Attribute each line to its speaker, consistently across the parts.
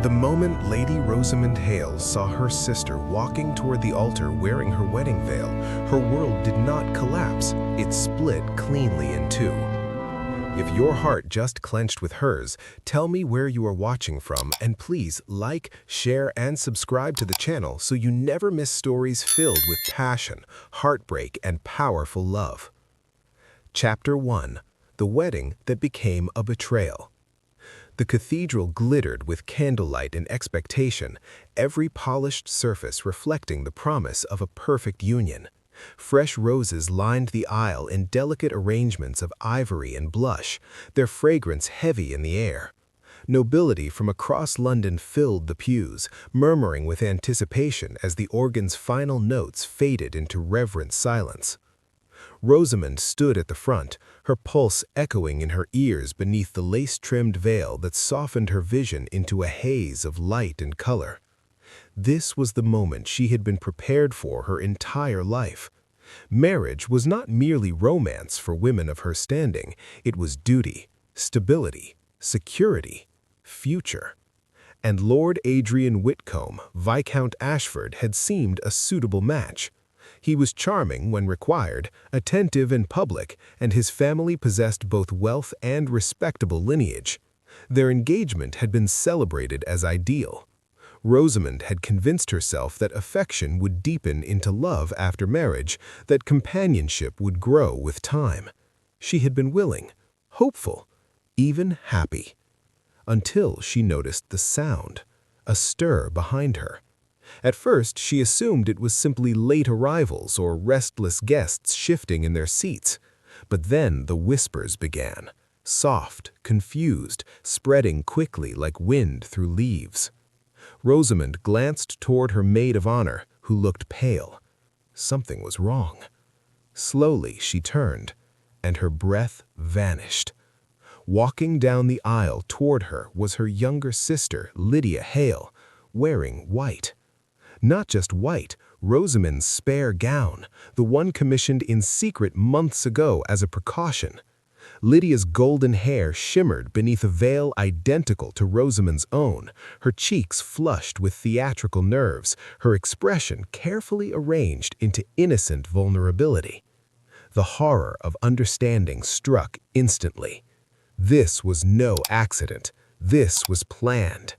Speaker 1: The moment Lady Rosamund Hale saw her sister walking toward the altar wearing her wedding veil, her world did not collapse, it split cleanly in two. If your heart just clenched with hers, tell me where you are watching from, and please like, share, and subscribe to the channel so you never miss stories filled with passion, heartbreak, and powerful love. Chapter 1: The Wedding That Became a Betrayal. The cathedral glittered with candlelight and expectation, every polished surface reflecting the promise of a perfect union. Fresh roses lined the aisle in delicate arrangements of ivory and blush, their fragrance heavy in the air. Nobility from across London filled the pews, murmuring with anticipation as the organ's final notes faded into reverent silence. Rosamund stood at the front, her pulse echoing in her ears beneath the lace-trimmed veil that softened her vision into a haze of light and color. This was the moment she had been prepared for her entire life. Marriage was not merely romance for women of her standing, it was duty, stability, security, future. And Lord Adrian Whitcomb, Viscount Ashford, had seemed a suitable match. He was charming when required, attentive in public, and his family possessed both wealth and respectable lineage. Their engagement had been celebrated as ideal. Rosamund had convinced herself that affection would deepen into love after marriage, that companionship would grow with time. She had been willing, hopeful, even happy. Until she noticed the sound, a stir behind her. At first, she assumed it was simply late arrivals or restless guests shifting in their seats. But then the whispers began, soft, confused, spreading quickly like wind through leaves. Rosamund glanced toward her maid of honor, who looked pale. Something was wrong. Slowly she turned, and her breath vanished. Walking down the aisle toward her was her younger sister, Lydia Hale, wearing white. Not just white, Rosamund's spare gown, the one commissioned in secret months ago as a precaution. Lydia's golden hair shimmered beneath a veil identical to Rosamund's own, her cheeks flushed with theatrical nerves, her expression carefully arranged into innocent vulnerability. The horror of understanding struck instantly. This was no accident. This was planned.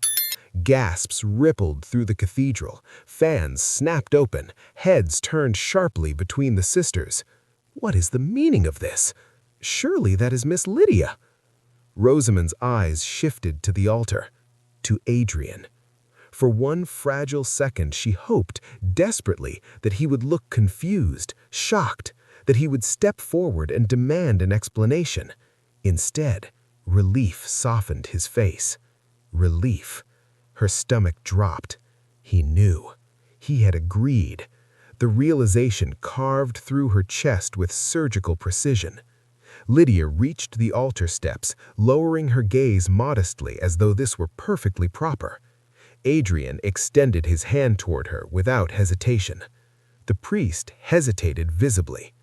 Speaker 1: Gasps rippled through the cathedral, fans snapped open, heads turned sharply between the sisters. What is the meaning of this? Surely that is Miss Lydia. Rosamund's eyes shifted to the altar, to Adrian. For one fragile second she hoped, desperately, that he would look confused, shocked, that he would step forward and demand an explanation. Instead, relief softened his face. Relief. Her stomach dropped. He knew. He had agreed. The realization carved through her chest with surgical precision. Lydia reached the altar steps, lowering her gaze modestly as though this were perfectly proper. Adrian extended his hand toward her without hesitation. The priest hesitated visibly.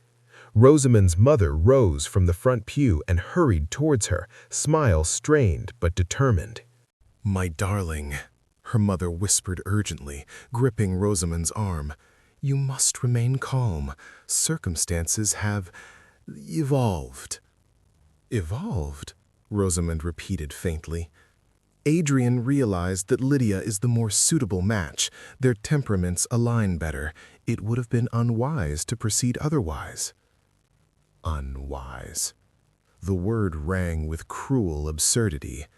Speaker 1: Rosamund's mother rose from the front pew and hurried towards her, smile strained but determined. "My darling," her mother whispered urgently, gripping Rosamund's arm, "you must remain calm. Circumstances have evolved." "Evolved?" Rosamund repeated faintly. Adrian realized that Lydia is the more suitable match. Their temperaments align better. It would have been unwise to proceed otherwise. Unwise. The word rang with cruel absurdity.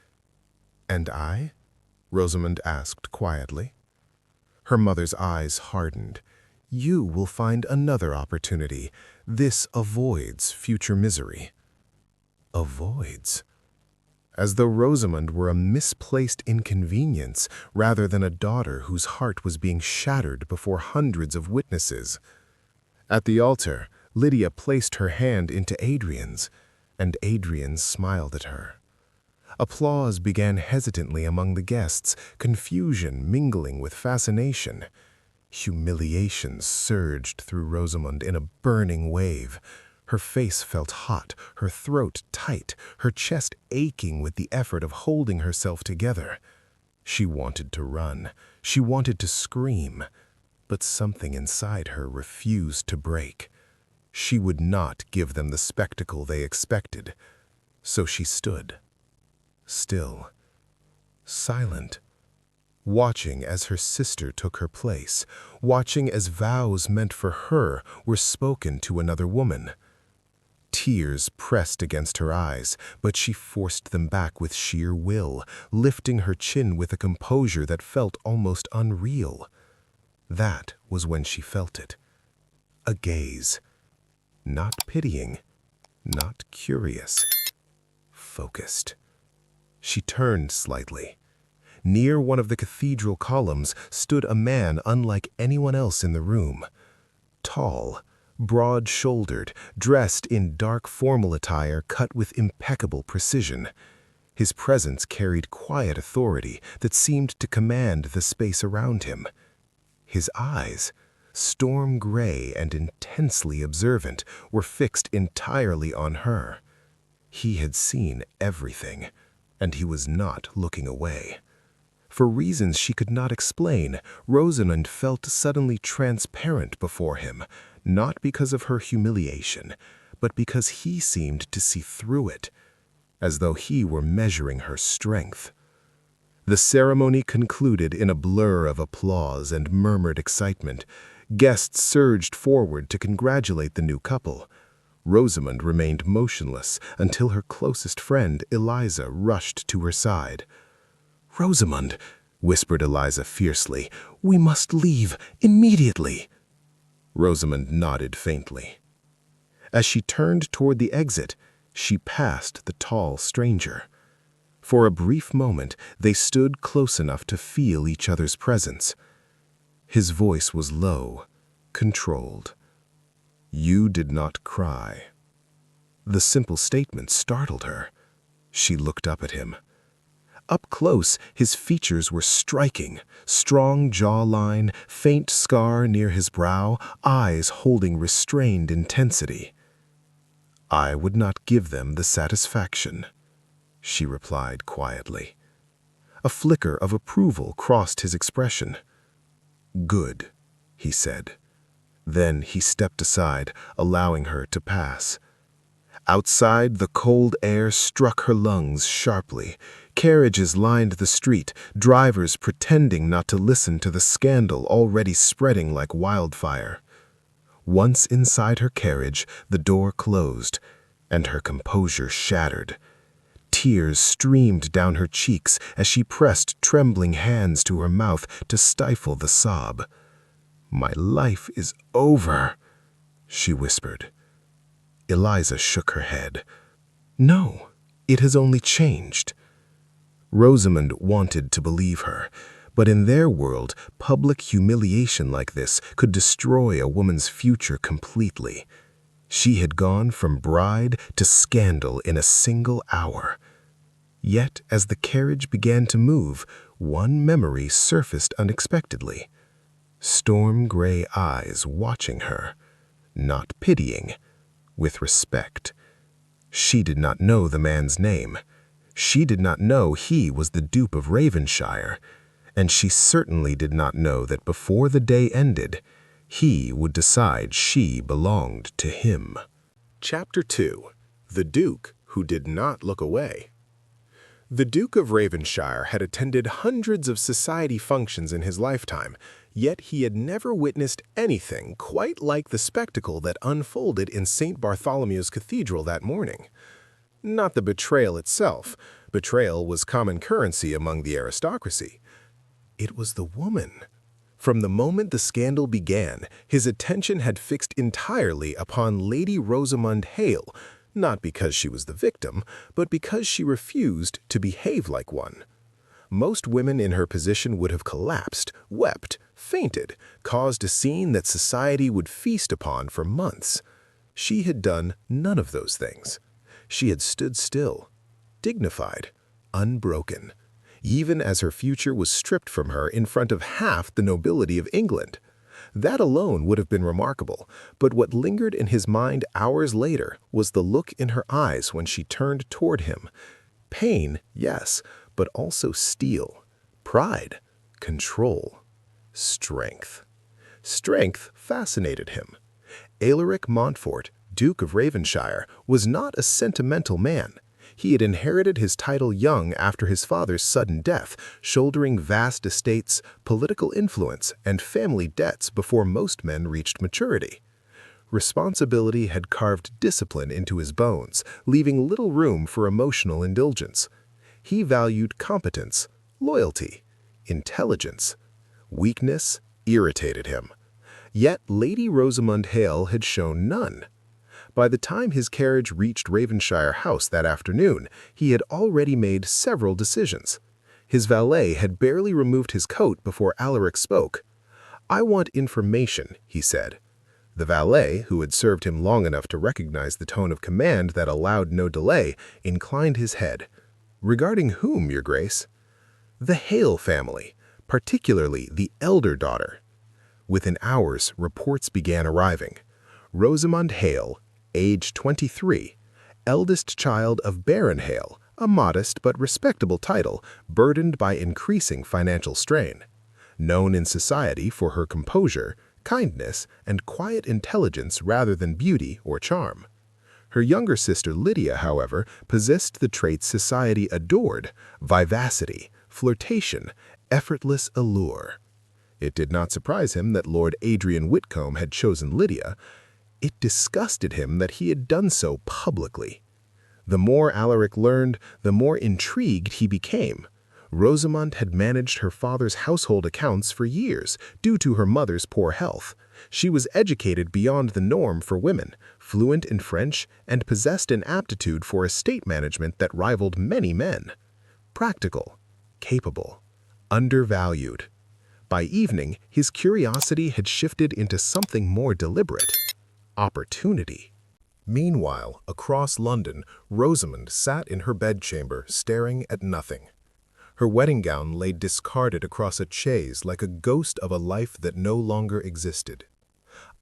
Speaker 1: "And I?" Rosamund asked quietly. Her mother's eyes hardened. "You will find another opportunity. This avoids future misery." Avoids? As though Rosamund were a misplaced inconvenience rather than a daughter whose heart was being shattered before hundreds of witnesses. At the altar, Lydia placed her hand into Adrian's, and Adrian smiled at her. Applause began hesitantly among the guests, confusion mingling with fascination. Humiliation surged through Rosamund in a burning wave. Her face felt hot, her throat tight, her chest aching with the effort of holding herself together. She wanted to run. She wanted to scream. But something inside her refused to break. She would not give them the spectacle they expected. So she stood, still, silent, watching as her sister took her place, watching as vows meant for her were spoken to another woman. Tears pressed against her eyes, but she forced them back with sheer will, lifting her chin with a composure that felt almost unreal. That was when she felt it. A gaze. Not pitying, not curious. Focused. She turned slightly. Near one of the cathedral columns stood a man unlike anyone else in the room. Tall, broad-shouldered, dressed in dark formal attire cut with impeccable precision. His presence carried quiet authority that seemed to command the space around him. His eyes, storm gray and intensely observant, were fixed entirely on her. He had seen everything, and he was not looking away. For reasons she could not explain, Rosamund felt suddenly transparent before him, not because of her humiliation, but because he seemed to see through it, as though he were measuring her strength. The ceremony concluded in a blur of applause and murmured excitement. Guests surged forward to congratulate the new couple. Rosamund remained motionless until her closest friend, Eliza, rushed to her side. "Rosamund," whispered Eliza fiercely, "we must leave immediately." Rosamund nodded faintly. As she turned toward the exit, she passed the tall stranger. For a brief moment, they stood close enough to feel each other's presence. His voice was low, controlled. "You did not cry." The simple statement startled her. She looked up at him. Up close, his features were striking, strong jawline, faint scar near his brow, eyes holding restrained intensity. "I would not give them the satisfaction," she replied quietly. A flicker of approval crossed his expression. "Good," he said. Then he stepped aside, allowing her to pass. Outside, the cold air struck her lungs sharply. Carriages lined the street, drivers pretending not to listen to the scandal already spreading like wildfire. Once inside her carriage, the door closed, and her composure shattered. Tears streamed down her cheeks as she pressed trembling hands to her mouth to stifle the sob. "My life is over," she whispered. Eliza shook her head. "No, it has only changed." Rosamund wanted to believe her, but in their world, public humiliation like this could destroy a woman's future completely. She had gone from bride to scandal in a single hour. Yet, as the carriage began to move, one memory surfaced unexpectedly. Storm-gray eyes watching her, not pitying, with respect. She did not know the man's name. She did not know he was the Duke of Ravenshire, and she certainly did not know that before the day ended, he would decide she belonged to him. Chapter 2. The Duke Who Did Not Look Away. The Duke of Ravenshire had attended hundreds of society functions in his lifetime, yet he had never witnessed anything quite like the spectacle that unfolded in St. Bartholomew's Cathedral that morning. Not the betrayal itself. Betrayal was common currency among the aristocracy. It was the woman. From the moment the scandal began, his attention had fixed entirely upon Lady Rosamund Hale, not because she was the victim, but because she refused to behave like one. Most women in her position would have collapsed, wept, fainted, caused a scene that society would feast upon for months. She had done none of those things. She had stood still, dignified, unbroken, even as her future was stripped from her in front of half the nobility of England. That alone would have been remarkable, but what lingered in his mind hours later was the look in her eyes when she turned toward him. Pain, yes, but also steel, pride, control, strength. Strength fascinated him. Alaric Montfort, Duke of Ravenshire, was not a sentimental man. He had inherited his title young after his father's sudden death, shouldering vast estates, political influence, and family debts before most men reached maturity. Responsibility had carved discipline into his bones, leaving little room for emotional indulgence. He valued competence, loyalty, intelligence. Weakness irritated him. Yet Lady Rosamund Hale had shown none. By the time his carriage reached Ravenshire House that afternoon, he had already made several decisions. His valet had barely removed his coat before Alaric spoke. "I want information," he said. The valet, who had served him long enough to recognize the tone of command that allowed no delay, inclined his head. "Regarding whom, Your Grace?" "The Hale family, particularly the elder daughter." Within hours, reports began arriving. Rosamund Hale, age 23, eldest child of Baron Hale, a modest but respectable title, burdened by increasing financial strain. Known in society for her composure, kindness, and quiet intelligence rather than beauty or charm. Her younger sister Lydia, however, possessed the traits society adored: vivacity, flirtation, effortless allure. It did not surprise him that Lord Adrian Whitcomb had chosen Lydia. It disgusted him that he had done so publicly. The more Alaric learned, the more intrigued he became. Rosamund had managed her father's household accounts for years, due to her mother's poor health. She was educated beyond the norm for women, fluent in French, and possessed an aptitude for estate management that rivaled many men. Practical, capable, undervalued. By evening, his curiosity had shifted into something more deliberate: opportunity. Meanwhile, across London, Rosamund sat in her bedchamber, staring at nothing. Her wedding gown lay discarded across a chaise like a ghost of a life that no longer existed.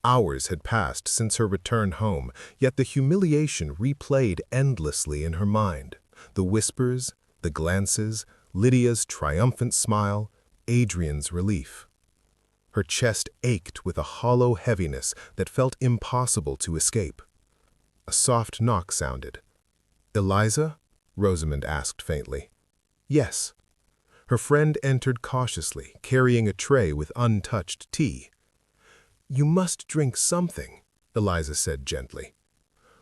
Speaker 1: Hours had passed since her return home, yet the humiliation replayed endlessly in her mind. The whispers, the glances, Lydia's triumphant smile, Adrian's relief. Her chest ached with a hollow heaviness that felt impossible to escape. A soft knock sounded. "Eliza?" Rosamund asked faintly. "Yes." Her friend entered cautiously, carrying a tray with untouched tea. "You must drink something," Eliza said gently.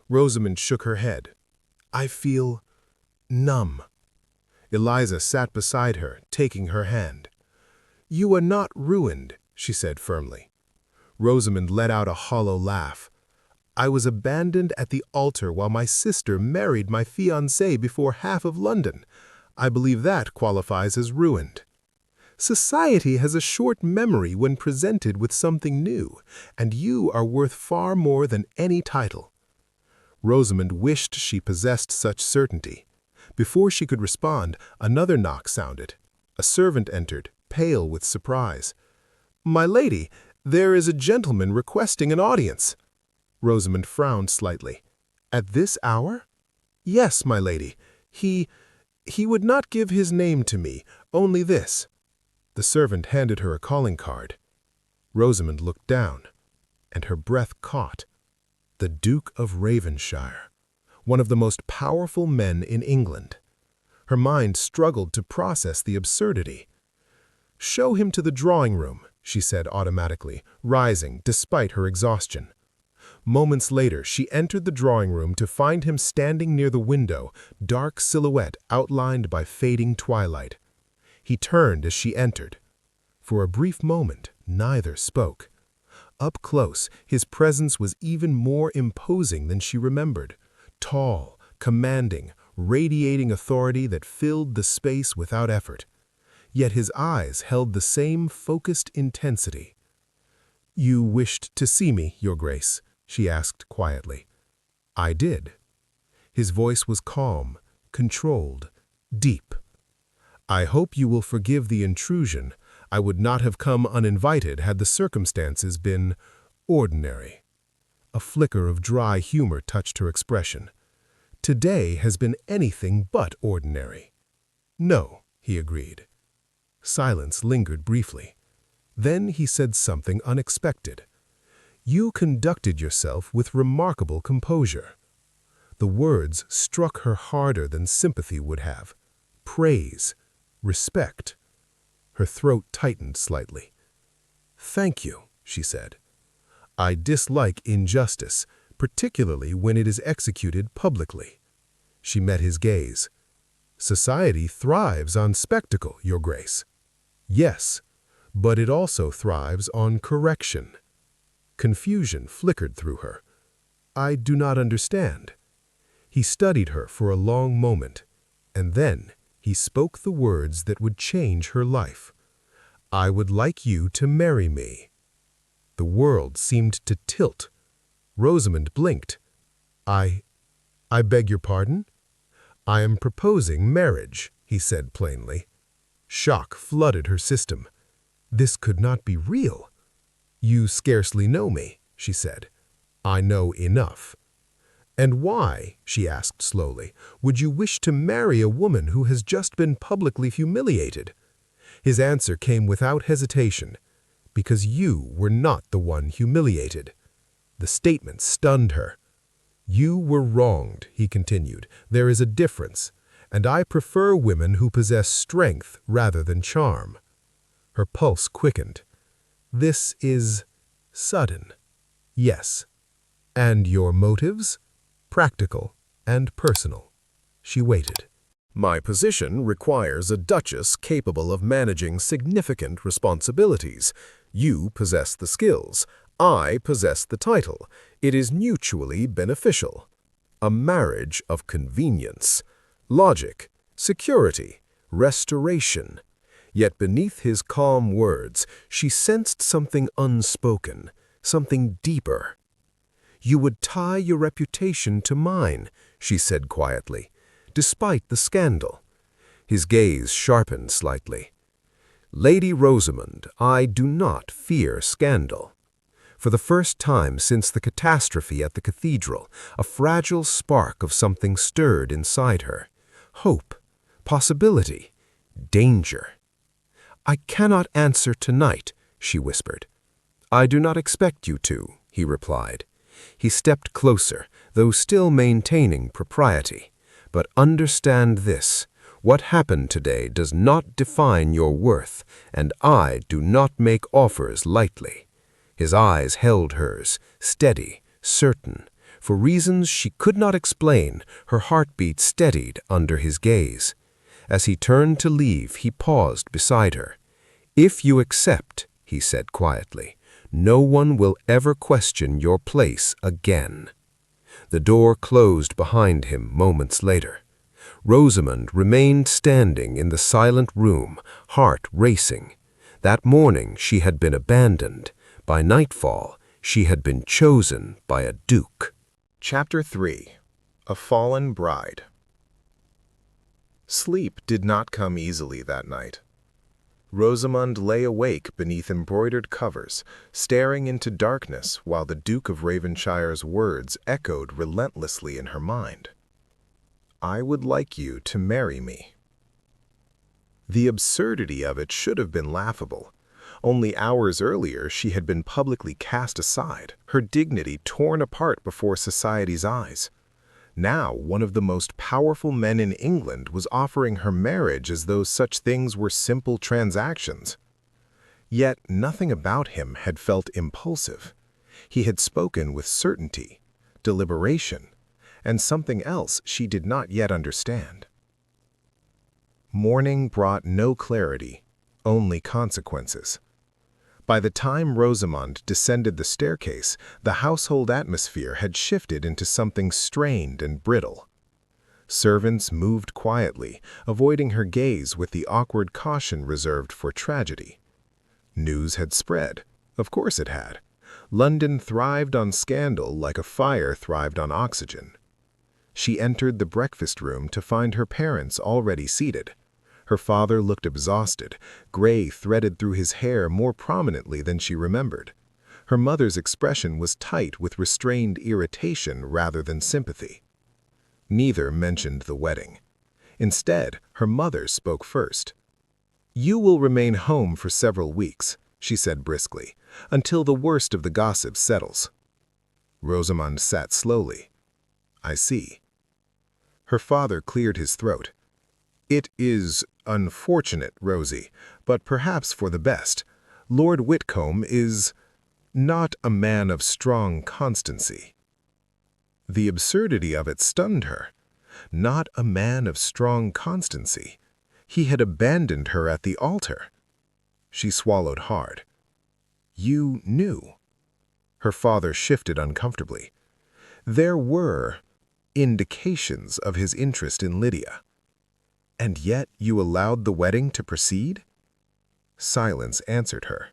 Speaker 1: Rosamund shook her head. "I feel numb." Eliza sat beside her, taking her hand. "You are not ruined," she said firmly. Rosamund let out a hollow laugh. "I was abandoned at the altar while my sister married my fiancé before half of London. I believe that qualifies as ruined. Society has a short memory when presented with something new, and you are worth far more than any title." Rosamund wished she possessed such certainty. Before she could respond, another knock sounded. A servant entered, pale with surprise. "My lady, there is a gentleman requesting an audience." Rosamund frowned slightly. "At this hour?" "Yes, my lady. He would not give his name to me, only this." The servant handed her a calling card. Rosamund looked down, and her breath caught. The Duke of Ravenshire, one of the most powerful men in England. Her mind struggled to process the absurdity. "Show him to the drawing room," she said automatically, rising despite her exhaustion. Moments later, she entered the drawing room to find him standing near the window, dark silhouette outlined by fading twilight. He turned as she entered. For a brief moment, neither spoke. Up close, his presence was even more imposing than she remembered. Tall, commanding, radiating authority that filled the space without effort. Yet his eyes held the same focused intensity. "You wished to see me, Your Grace?" she asked quietly. "I did." His voice was calm, controlled, deep. "I hope you will forgive the intrusion. I would not have come uninvited had the circumstances been ordinary." A flicker of dry humor touched her expression. "Today has been anything but ordinary." "No," he agreed. Silence lingered briefly. Then he said something unexpected. "You conducted yourself with remarkable composure." The words struck her harder than sympathy would have. Praise, respect. Her throat tightened slightly. "Thank you," she said. "I dislike injustice, particularly when it is executed publicly." She met his gaze. "Society thrives on spectacle, Your Grace." "Yes, but it also thrives on correction." Confusion flickered through her. "I do not understand." He studied her for a long moment, and then he spoke the words that would change her life. "I would like you to marry me." The world seemed to tilt. Rosamund blinked. I beg your pardon?" "I am proposing marriage," he said plainly. Shock flooded her system. This could not be real. "You scarcely know me," she said. "I know enough." "And why," she asked slowly, "would you wish to marry a woman who has just been publicly humiliated?" His answer came without hesitation. "Because you were not the one humiliated." The statement stunned her. "You were wronged," he continued. "There is a difference, and I prefer women who possess strength rather than charm." Her pulse quickened. "This is sudden." "Yes." "And your motives?" "Practical and personal." She waited. "My position requires a duchess capable of managing significant responsibilities. You possess the skills. I possess the title. It is mutually beneficial. A marriage of convenience. Logic, security, restoration." Yet beneath his calm words, she sensed something unspoken, something deeper. "You would tie your reputation to mine," she said quietly, "despite the scandal." His gaze sharpened slightly. "Lady Rosamund, I do not fear scandal." For the first time since the catastrophe at the cathedral, a fragile spark of something stirred inside her. Hope, possibility, danger. "I cannot answer tonight," she whispered. "I do not expect you to," he replied. He stepped closer, though still maintaining propriety. "But understand this. What happened today does not define your worth, and I do not make offers lightly." His eyes held hers, steady, certain. For reasons she could not explain, her heartbeat steadied under his gaze. As he turned to leave, he paused beside her. "If you accept," he said quietly, "no one will ever question your place again." The door closed behind him moments later. Rosamund remained standing in the silent room, heart racing. That morning she had been abandoned. By nightfall, she had been chosen by a duke. Chapter 3. A Fallen Bride. Sleep did not come easily that night. Rosamund lay awake beneath embroidered covers, staring into darkness while the Duke of Ravenshire's words echoed relentlessly in her mind. "I would like you to marry me." The absurdity of it should have been laughable. Only hours earlier she had been publicly cast aside, her dignity torn apart before society's eyes. Now one of the most powerful men in England was offering her marriage as though such things were simple transactions. Yet nothing about him had felt impulsive. He had spoken with certainty, deliberation, and something else she did not yet understand. Morning brought no clarity, only consequences. By the time Rosamund descended the staircase, the household atmosphere had shifted into something strained and brittle. Servants moved quietly, avoiding her gaze with the awkward caution reserved for tragedy. News had spread. Of course it had. London thrived on scandal like a fire thrived on oxygen. She entered the breakfast room to find her parents already seated. Her father looked exhausted, gray threaded through his hair more prominently than she remembered. Her mother's expression was tight with restrained irritation rather than sympathy. Neither mentioned the wedding. Instead, her mother spoke first. "You will remain home for several weeks," she said briskly, "until the worst of the gossip settles." Rosamund sat slowly. "I see." Her father cleared his throat. "It is unfortunate, Rosie, but perhaps for the best. Lord Whitcomb is not a man of strong constancy." The absurdity of it stunned her. Not a man of strong constancy. He had abandoned her at the altar. She swallowed hard. "You knew?" Her father shifted uncomfortably. "There were indications of his interest in Lydia. And yet you allowed the wedding to proceed?" Silence answered her.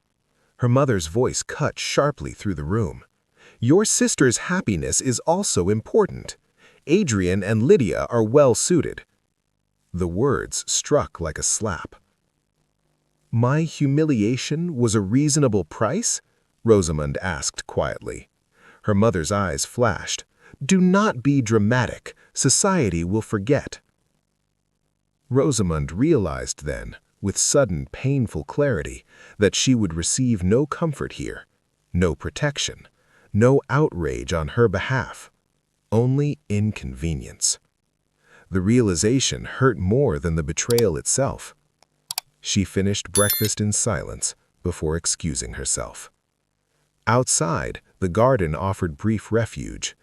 Speaker 1: Her mother's voice cut sharply through the room. "Your sister's happiness is also important. Adrian and Lydia are well suited." The words struck like a slap. "My humiliation was a reasonable price?" Rosamund asked quietly. Her mother's eyes flashed. "Do not be dramatic. Society will forget." Rosamund realized then, with sudden painful clarity, that she would receive no comfort here, no protection, no outrage on her behalf, only inconvenience. The realization hurt more than the betrayal itself. She finished breakfast in silence before excusing herself. Outside, the garden offered brief refuge.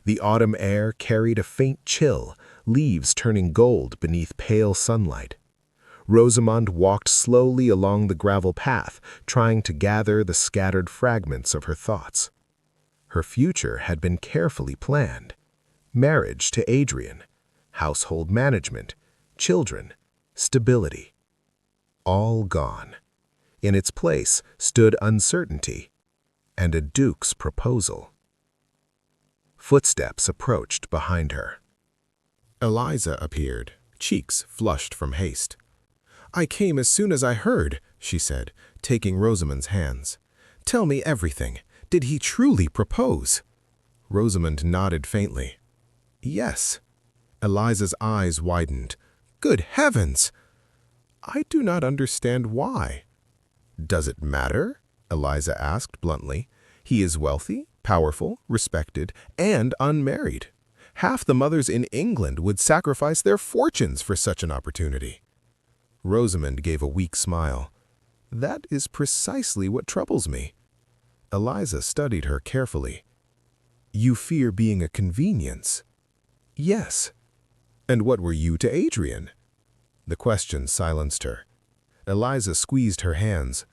Speaker 1: The autumn air carried a faint chill, leaves turning gold beneath pale sunlight. Rosamund walked slowly along the gravel path, trying to gather the scattered fragments of her thoughts. Her future had been carefully planned. Marriage to Adrian, household management, children, stability. All gone. In its place stood uncertainty and a duke's proposal. Footsteps approached behind her. Eliza appeared, cheeks flushed from haste. "I came as soon as I heard," she said, taking Rosamund's hands. "Tell me everything. Did he truly propose?" Rosamund nodded faintly. "Yes." Eliza's eyes widened. "Good heavens! I do not understand why." "Does it matter?" Eliza asked bluntly. "He is wealthy, powerful, respected, and unmarried. Half the mothers in England would sacrifice their fortunes for such an opportunity." Rosamund gave a weak smile. "That is precisely what troubles me." Eliza studied her carefully. "You fear being a convenience?" "Yes." "And what were you to Adrian?" The question silenced her. Eliza squeezed her hands.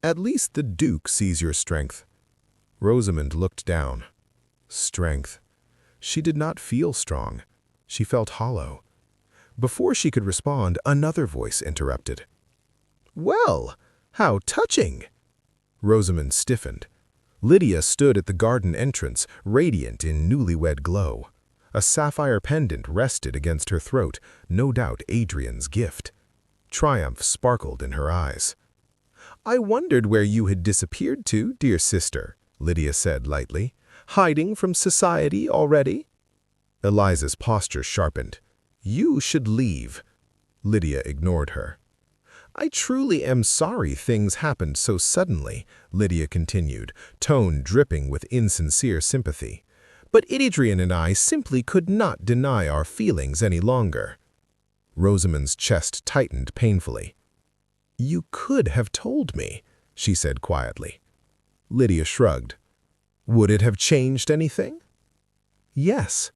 Speaker 1: "At least the Duke sees your strength." Rosamund looked down. Strength. She did not feel strong. She felt hollow. Before she could respond, another voice interrupted. "Well, how touching!" Rosamund stiffened. Lydia stood at the garden entrance, radiant in newlywed glow. A sapphire pendant rested against her throat, no doubt Adrian's gift. Triumph sparkled in her eyes. "I wondered where you had disappeared to, dear sister," Lydia said lightly. "Hiding from society already?" Eliza's posture sharpened. "You should leave." Lydia ignored her. "I truly am sorry things happened so suddenly," Lydia continued, tone dripping with insincere sympathy. "But Adrian and I simply could not deny our feelings any longer." Rosamund's chest tightened painfully. "You could have told me," she said quietly. Lydia shrugged. "Would it have changed anything?" "Yes.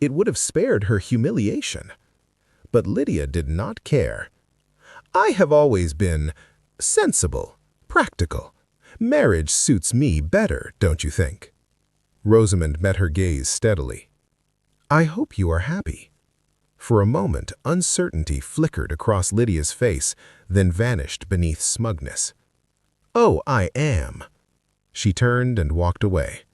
Speaker 1: It would have spared her humiliation." But Lydia did not care. "I have always been sensible, practical. Marriage suits me better, don't you think?" Rosamund met her gaze steadily. "I hope you are happy." For a moment, uncertainty flickered across Lydia's face, then vanished beneath smugness. "Oh, I am." She turned and walked away.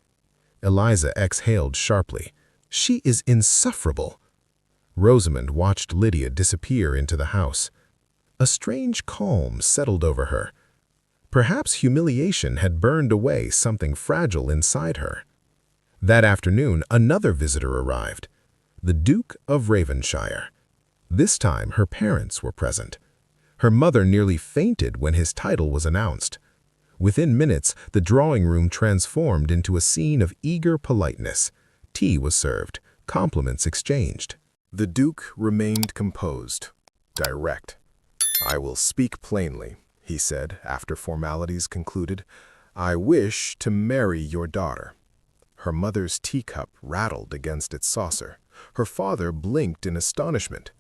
Speaker 1: Eliza exhaled sharply. "She is insufferable." Rosamund watched Lydia disappear into the house. A strange calm settled over her. Perhaps humiliation had burned away something fragile inside her. That afternoon, another visitor arrived. The Duke of Ravenshire. This time, her parents were present. Her mother nearly fainted when his title was announced. Within minutes, the drawing room transformed into a scene of eager politeness. Tea was served, compliments exchanged. The Duke remained composed, direct. "I will speak plainly," he said after formalities concluded. "I wish to marry your daughter." Her mother's teacup rattled against its saucer. Her father blinked in astonishment.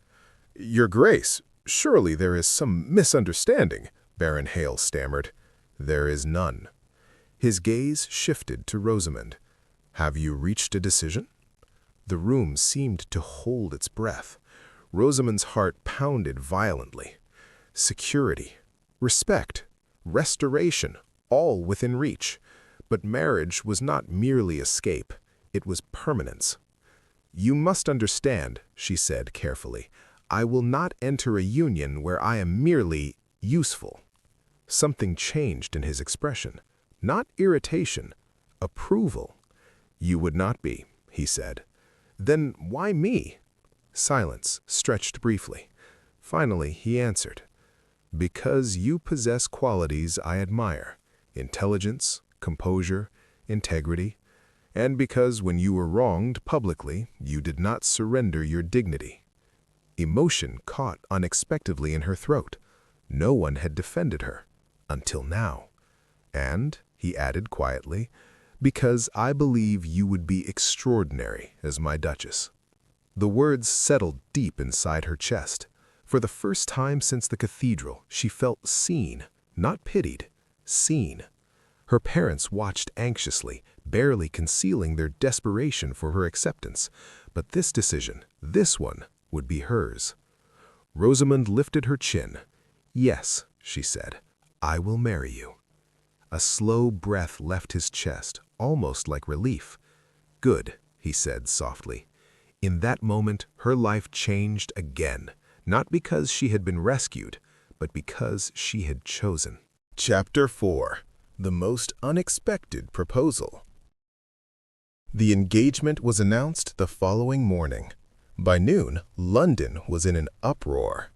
Speaker 1: "Your Grace, surely there is some misunderstanding," Baron Hale stammered. "There is none." His gaze shifted to Rosamund. "Have you reached a decision?" The room seemed to hold its breath. Rosamund's heart pounded violently. Security, respect, restoration, all within reach. But marriage was not merely escape, it was permanence. "You must understand," she said carefully, "I will not enter a union where I am merely useful." Something changed in his expression. Not irritation, approval. "You would not be," he said. "Then why me?" Silence stretched briefly. Finally, he answered, "Because you possess qualities I admire, intelligence, composure, integrity, and because when you were wronged publicly, you did not surrender your dignity." Emotion caught unexpectedly in her throat. No one had defended her, until now. "And," he added quietly, "because I believe you would be extraordinary as my Duchess." The words settled deep inside her chest. For the first time since the cathedral, she felt seen, not pitied, seen. Her parents watched anxiously, barely concealing their desperation for her acceptance. But this decision, this one, would be hers. Rosamund lifted her chin. "Yes," she said, "I will marry you." A slow breath left his chest, almost like relief. "Good," he said softly. In that moment, her life changed again, not because she had been rescued, but because she had chosen. Chapter 4. The Most Unexpected Proposal. The engagement was announced the following morning. By noon, London was in an uproar.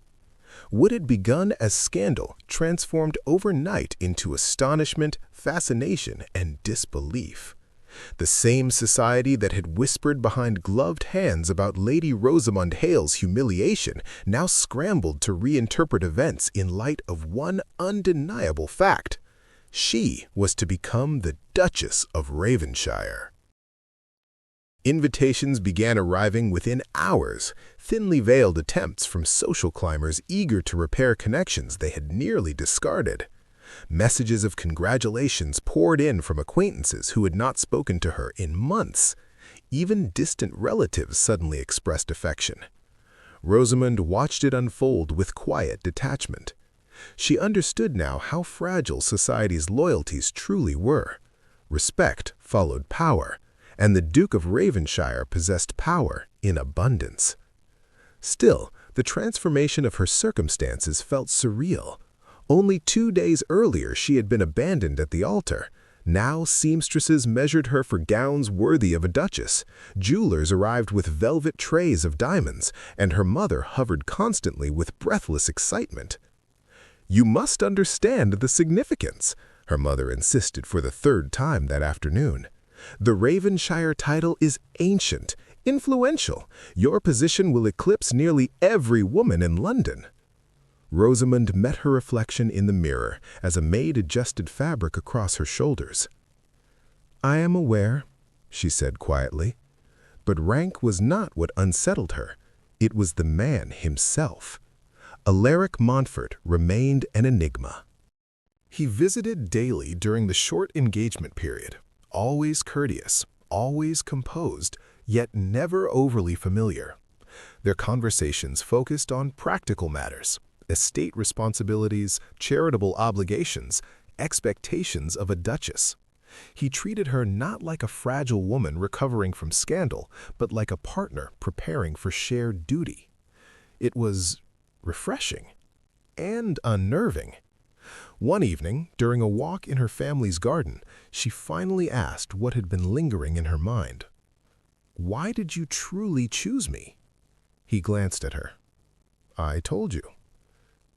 Speaker 1: What had begun as scandal transformed overnight into astonishment, fascination, and disbelief. The same society that had whispered behind gloved hands about Lady Rosamund Hale's humiliation now scrambled to reinterpret events in light of one undeniable fact. She was to become the Duchess of Ravenshire. Invitations began arriving within hours, thinly veiled attempts from social climbers eager to repair connections they had nearly discarded. Messages of congratulations poured in from acquaintances who had not spoken to her in months. Even distant relatives suddenly expressed affection. Rosamund watched it unfold with quiet detachment. She understood now how fragile society's loyalties truly were. Respect followed power, and the Duke of Ravenshire possessed power in abundance. Still, the transformation of her circumstances felt surreal. Only 2 days earlier she had been abandoned at the altar. Now seamstresses measured her for gowns worthy of a duchess. Jewelers arrived with velvet trays of diamonds, and her mother hovered constantly with breathless excitement. "You must understand the significance," her mother insisted for the 3rd time that afternoon. "The Ravenshire title is ancient, influential. Your position will eclipse nearly every woman in London." Rosamund met her reflection in the mirror as a maid adjusted fabric across her shoulders. "I am aware," she said quietly. But rank was not what unsettled her. It was the man himself. Alaric Montfort remained an enigma. He visited daily during the short engagement period, always courteous, always composed, yet never overly familiar. Their conversations focused on practical matters, estate responsibilities, charitable obligations, expectations of a duchess. He treated her not like a fragile woman recovering from scandal, but like a partner preparing for shared duty. It was refreshing and unnerving. One evening, during a walk in her family's garden, she finally asked what had been lingering in her mind. "Why did you truly choose me?" He glanced at her. "I told you."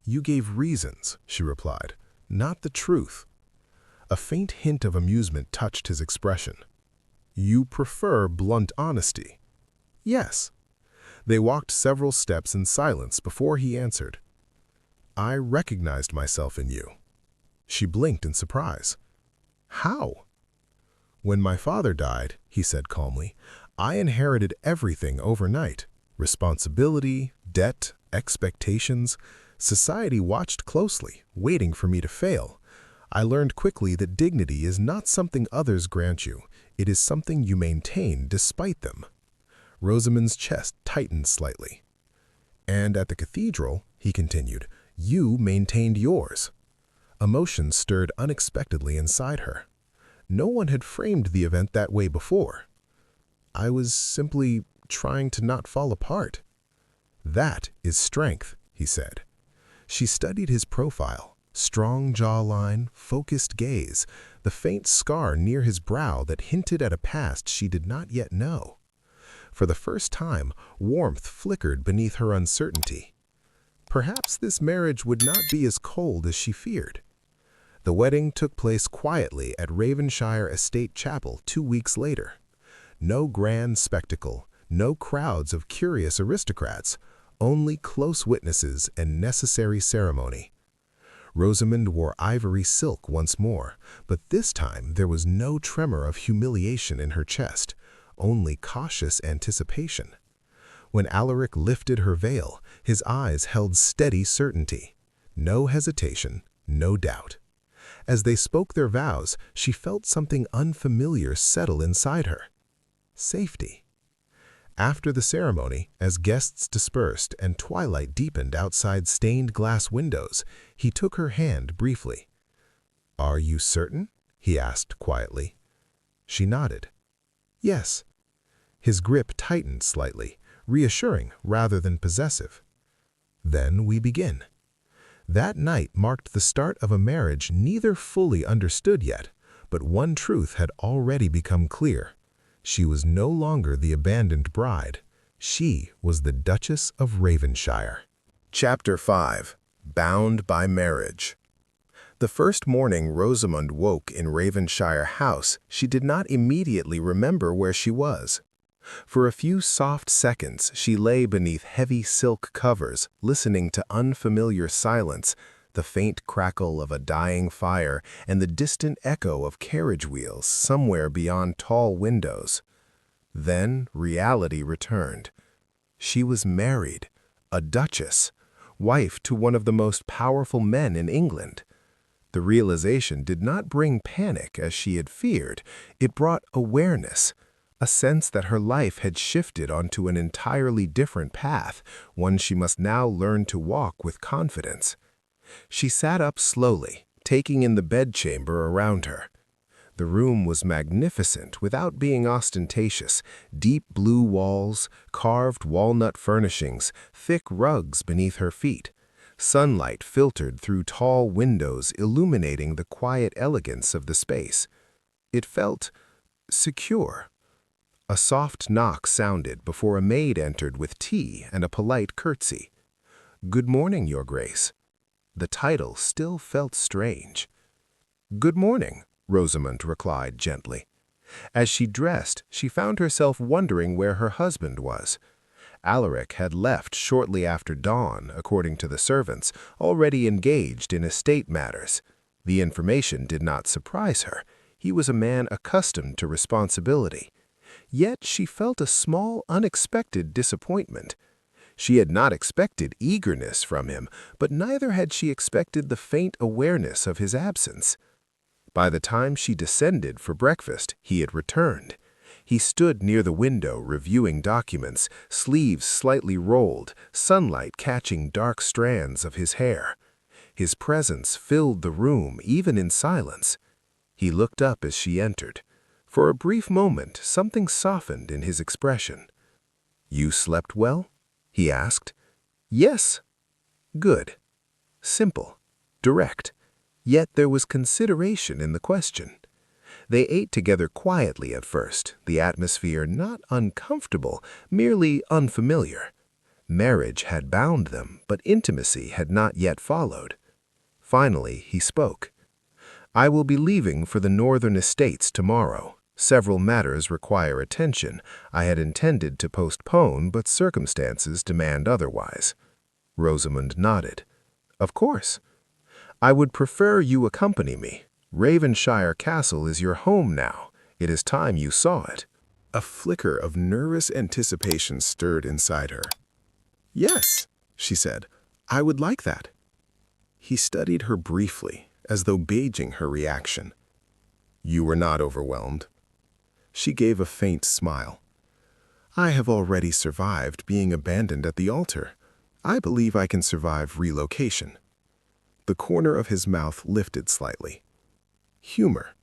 Speaker 1: You gave reasons, she replied, not the truth. A faint hint of amusement touched his expression. You prefer blunt honesty. Yes. They walked several steps in silence before he answered. I recognized myself in you. She blinked in surprise. How? When my father died, he said calmly, I inherited everything overnight. Responsibility, debt, expectations. Society watched closely, waiting for me to fail. I learned quickly that dignity is not something others grant you. It is something you maintain despite them. Rosamund's chest tightened slightly. And at the cathedral, he continued, you maintained yours. Emotion stirred unexpectedly inside her. No one had framed the event that way before. I was simply trying to not fall apart. That is strength, he said. She studied his profile, strong jawline, focused gaze, the faint scar near his brow that hinted at a past she did not yet know. For the first time, warmth flickered beneath her uncertainty. Perhaps this marriage would not be as cold as she feared. The wedding took place quietly at Ravenshire Estate Chapel 2 weeks later. No grand spectacle, no crowds of curious aristocrats, only close witnesses and necessary ceremony. Rosamund wore ivory silk once more, but this time there was no tremor of humiliation in her chest, only cautious anticipation. When Alaric lifted her veil, his eyes held steady certainty. No hesitation, no doubt. As they spoke their vows, she felt something unfamiliar settle inside her. Safety. After the ceremony, as guests dispersed and twilight deepened outside stained glass windows, he took her hand briefly. Are you certain? He asked quietly. She nodded. Yes. His grip tightened slightly, reassuring rather than possessive. Then we begin. That night marked the start of a marriage neither fully understood yet, but one truth had already become clear. She was no longer the abandoned bride. She was the Duchess of Ravenshire. Chapter 5. Bound by Marriage. The first morning Rosamund woke in Ravenshire House, she did not immediately remember where she was. For a few soft seconds, she lay beneath heavy silk covers, listening to unfamiliar silence, the faint crackle of a dying fire and the distant echo of carriage wheels somewhere beyond tall windows. Then reality returned. She was married, a duchess, wife to one of the most powerful men in England. The realization did not bring panic as she had feared. It brought awareness, a sense that her life had shifted onto an entirely different path, one she must now learn to walk with confidence. She sat up slowly, taking in the bedchamber around her. The room was magnificent without being ostentatious, deep blue walls, carved walnut furnishings, thick rugs beneath her feet. Sunlight filtered through tall windows, illuminating the quiet elegance of the space. It felt secure. A soft knock sounded before a maid entered with tea and a polite curtsy. "Good morning, Your Grace." The title still felt strange. "Good morning," Rosamund replied gently. As she dressed, she found herself wondering where her husband was. Alaric had left shortly after dawn, according to the servants, already engaged in estate matters. The information did not surprise her. He was a man accustomed to responsibility. Yet she felt a small, unexpected disappointment. She had not expected eagerness from him, but neither had she expected the faint awareness of his absence. By the time she descended for breakfast, he had returned. He stood near the window reviewing documents, sleeves slightly rolled, sunlight catching dark strands of his hair. His presence filled the room even in silence. He looked up as she entered. For a brief moment, something softened in his expression. "You slept well?" he asked. "Yes." "Good." Simple, direct. Yet there was consideration in the question. They ate together quietly at first, the atmosphere not uncomfortable, merely unfamiliar. Marriage had bound them, but intimacy had not yet followed. Finally, he spoke. "I will be leaving for the northern estates tomorrow. Several matters require attention. I had intended to postpone, but circumstances demand otherwise." Rosamund nodded. "Of course. I would prefer you accompany me. Ravenshire Castle is your home now. It is time you saw it." A flicker of nervous anticipation stirred inside her. "Yes," she said, "I would like that." He studied her briefly, as though gauging her reaction. "You were not overwhelmed?" She gave a faint smile. "I have already survived being abandoned at the altar. I believe I can survive relocation." The corner of his mouth lifted slightly. Humor.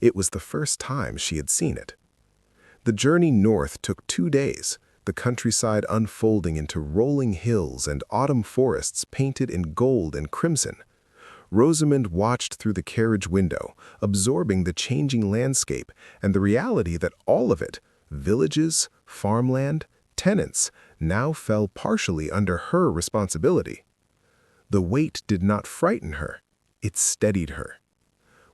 Speaker 1: It was the first time she had seen it. The journey north took 2 days, the countryside unfolding into rolling hills and autumn forests painted in gold and crimson. Rosamund watched through the carriage window, absorbing the changing landscape and the reality that all of it, villages, farmland, tenants, now fell partially under her responsibility. The weight did not frighten her, it steadied her.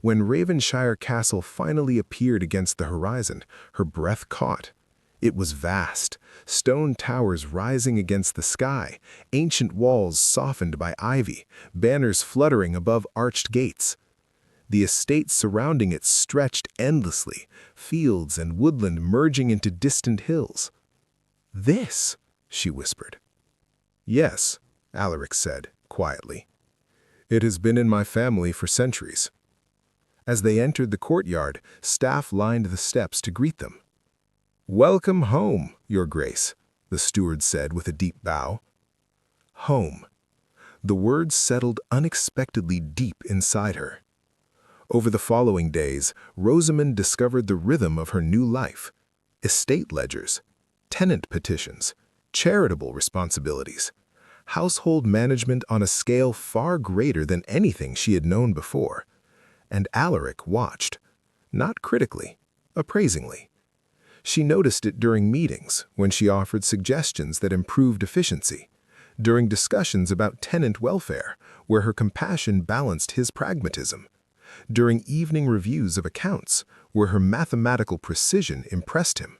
Speaker 1: When Ravenshire Castle finally appeared against the horizon, her breath caught. It was vast, stone towers rising against the sky, ancient walls softened by ivy, banners fluttering above arched gates. The estate surrounding it stretched endlessly, fields and woodland merging into distant hills. "This," she whispered. "Yes," Alaric said, quietly. "It has been in my family for centuries." As they entered the courtyard, staff lined the steps to greet them. "Welcome home, Your Grace," the steward said with a deep bow. Home. The words settled unexpectedly deep inside her. Over the following days, Rosamund discovered the rhythm of her new life. Estate ledgers, tenant petitions, charitable responsibilities, household management on a scale far greater than anything she had known before. And Alaric watched, not critically, appraisingly. She noticed it during meetings, when she offered suggestions that improved efficiency, during discussions about tenant welfare, where her compassion balanced his pragmatism, during evening reviews of accounts, where her mathematical precision impressed him.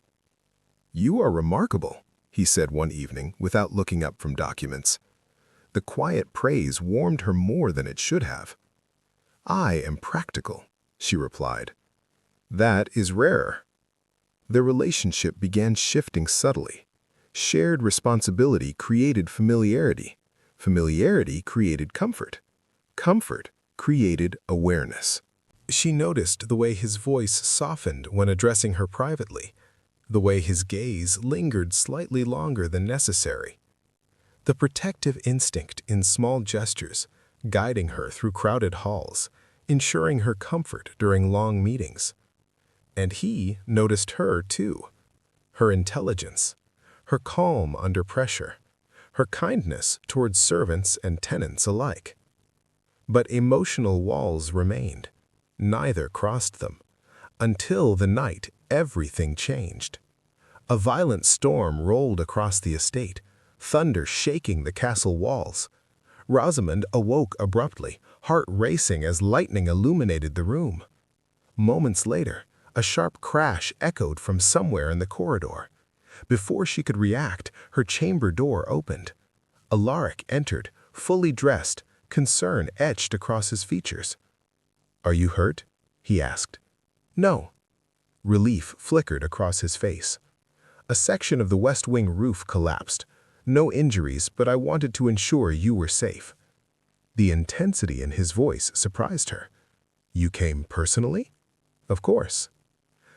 Speaker 1: "You are remarkable," he said one evening, without looking up from documents. The quiet praise warmed her more than it should have. "I am practical," she replied. "That is rarer." Their relationship began shifting subtly. Shared responsibility created familiarity. Familiarity created comfort. Comfort created awareness. She noticed the way his voice softened when addressing her privately, the way his gaze lingered slightly longer than necessary. The protective instinct in small gestures, guiding her through crowded halls, ensuring her comfort during long meetings. And he noticed her too. Her intelligence, her calm under pressure, her kindness towards servants and tenants alike. But emotional walls remained. Neither crossed them. Until the night, everything changed. A violent storm rolled across the estate, thunder shaking the castle walls. Rosamund awoke abruptly, heart racing as lightning illuminated the room. Moments later, a sharp crash echoed from somewhere in the corridor. Before she could react, her chamber door opened. Alaric entered, fully dressed, concern etched across his features. "Are you hurt?" he asked. "No." Relief flickered across his face. "A section of the west wing roof collapsed. No injuries, but I wanted to ensure you were safe." The intensity in his voice surprised her. "You came personally?" "Of course."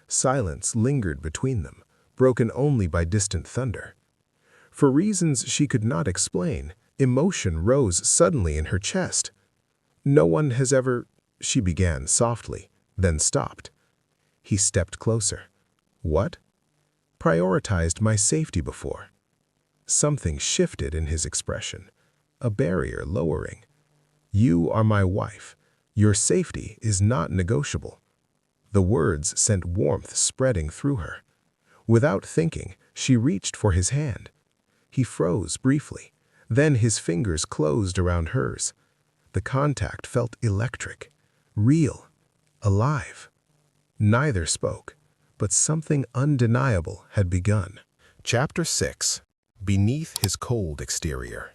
Speaker 1: Silence lingered between them, broken only by distant thunder. For reasons she could not explain, emotion rose suddenly in her chest. "No one has ever—" she began softly, then stopped. He stepped closer. "What?" "Prioritized my safety before." Something shifted in his expression, a barrier lowering. "You are my wife. Your safety is not negotiable." The words sent warmth spreading through her. Without thinking, she reached for his hand. He froze briefly. Then his fingers closed around hers. The contact felt electric, real, alive. Neither spoke, but something undeniable had begun. Chapter 6. Beneath his cold exterior.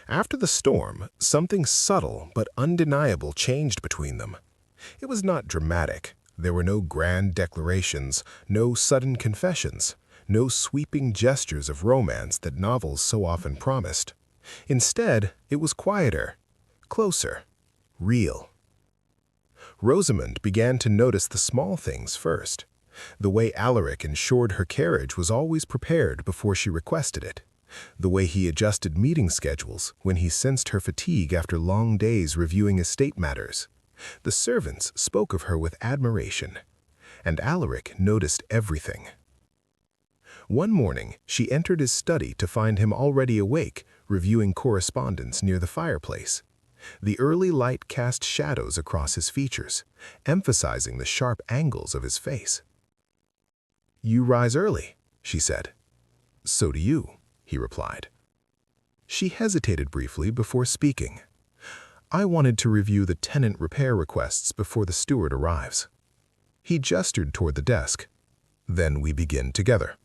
Speaker 1: After the storm, something subtle but undeniable changed between them. It was not dramatic. There were no grand declarations, no sudden confessions, no sweeping gestures of romance that novels so often promised. Instead, it was quieter, closer, real. Rosamund began to notice the small things first. The way Alaric ensured her carriage was always prepared before she requested it. The way he adjusted meeting schedules when he sensed her fatigue after long days reviewing estate matters. The servants spoke of her with admiration, and Alaric noticed everything. One morning, she entered his study to find him already awake, reviewing correspondence near the fireplace. The early light cast shadows across his features, emphasizing the sharp angles of his face. "You rise early," she said. "So do you," he replied. She hesitated briefly before speaking. "I wanted to review the tenant repair requests before the steward arrives." He gestured toward the desk. "Then we begin together."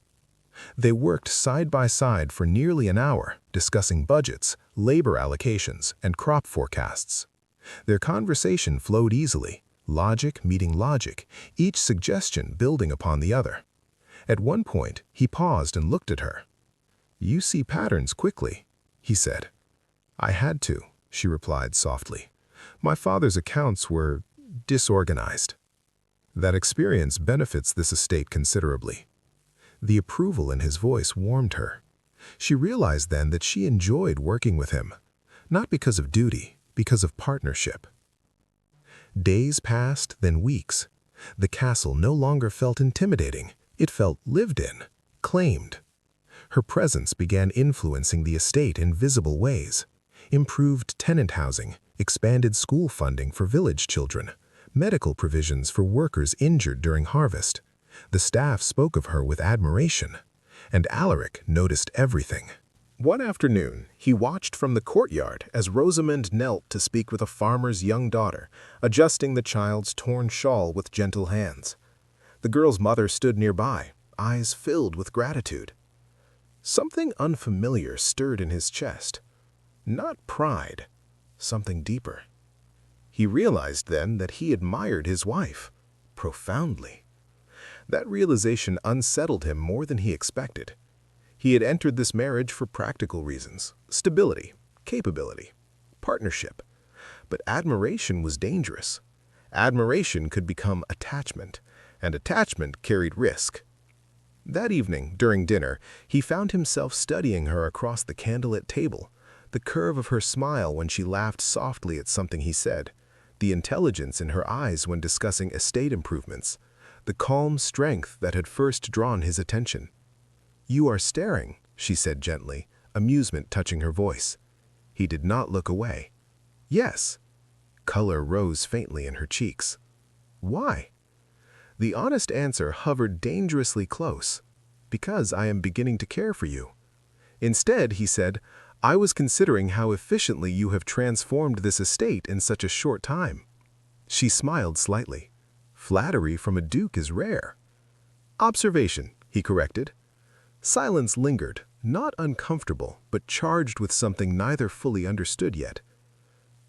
Speaker 1: They worked side by side for nearly an hour, discussing budgets, labor allocations, and crop forecasts. Their conversation flowed easily, logic meeting logic, each suggestion building upon the other. At one point, he paused and looked at her. "You see patterns quickly," he said. "I had to," she replied softly. "My father's accounts were disorganized." "That experience benefits this estate considerably." The approval in his voice warmed her. She realized then that she enjoyed working with him, not because of duty, because of partnership. Days passed, then weeks. The castle no longer felt intimidating. It felt lived in, claimed. Her presence began influencing the estate in visible ways. Improved tenant housing, expanded school funding for village children, medical provisions for workers injured during harvest. The staff spoke of her with admiration, and Alaric noticed everything. One afternoon, he watched from the courtyard as Rosamund knelt to speak with a farmer's young daughter, adjusting the child's torn shawl with gentle hands. The girl's mother stood nearby, eyes filled with gratitude. Something unfamiliar stirred in his chest. Not pride, something deeper. He realized then that he admired his wife, profoundly. That realization unsettled him more than he expected. He had entered this marriage for practical reasons, stability, capability, partnership. But admiration was dangerous. Admiration could become attachment, and attachment carried risk. That evening, during dinner, he found himself studying her across the candlelit table, the curve of her smile when she laughed softly at something he said, the intelligence in her eyes when discussing estate improvements, the calm strength that had first drawn his attention. "You are staring," she said gently, amusement touching her voice. He did not look away. "Yes." Color rose faintly in her cheeks. "Why?" The honest answer hovered dangerously close. "Because I am beginning to care for you." Instead, he said, "I was considering how efficiently you have transformed this estate in such a short time." She smiled slightly. "Flattery from a duke is rare." "Observation," he corrected. Silence lingered, not uncomfortable, but charged with something neither fully understood yet.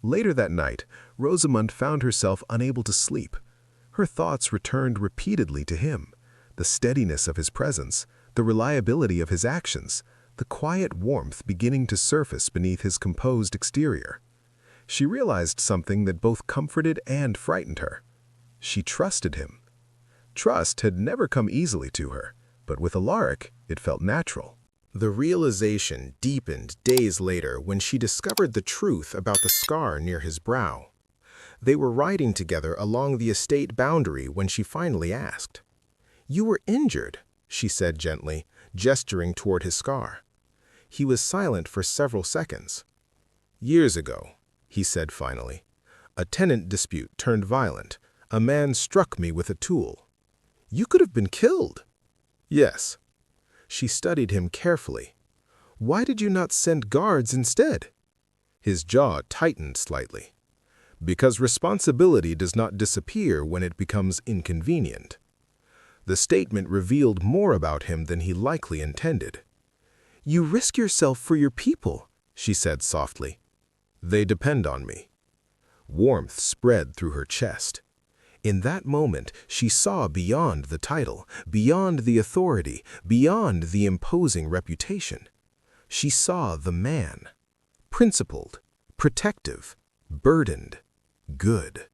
Speaker 1: Later that night, Rosamund found herself unable to sleep. Her thoughts returned repeatedly to him, the steadiness of his presence, the reliability of his actions, the quiet warmth beginning to surface beneath his composed exterior. She realized something that both comforted and frightened her. She trusted him. Trust had never come easily to her, but with Alaric, it felt natural. The realization deepened days later when she discovered the truth about the scar near his brow. They were riding together along the estate boundary when she finally asked. "You were injured," she said gently, gesturing toward his scar. He was silent for several seconds. "Years ago," he said finally, "a tenant dispute turned violent. A man struck me with a tool." "You could have been killed." "Yes." She studied him carefully. "Why did you not send guards instead?" His jaw tightened slightly. "Because responsibility does not disappear when it becomes inconvenient." The statement revealed more about him than he likely intended. "You risk yourself for your people," she said softly. "They depend on me." Warmth spread through her chest. In that moment, she saw beyond the title, beyond the authority, beyond the imposing reputation. She saw the man. Principled, protective, burdened, good.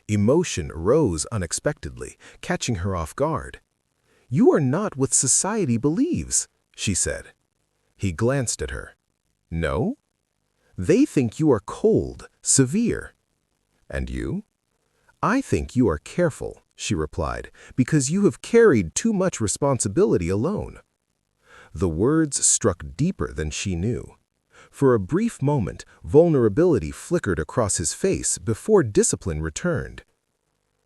Speaker 1: Emotion rose unexpectedly, catching her off guard. "You are not what society believes," she said. He glanced at her. "No? They think you are cold, severe." "And you?" "I think you are careful," she replied, "because you have carried too much responsibility alone." The words struck deeper than she knew. For a brief moment, vulnerability flickered across his face before discipline returned.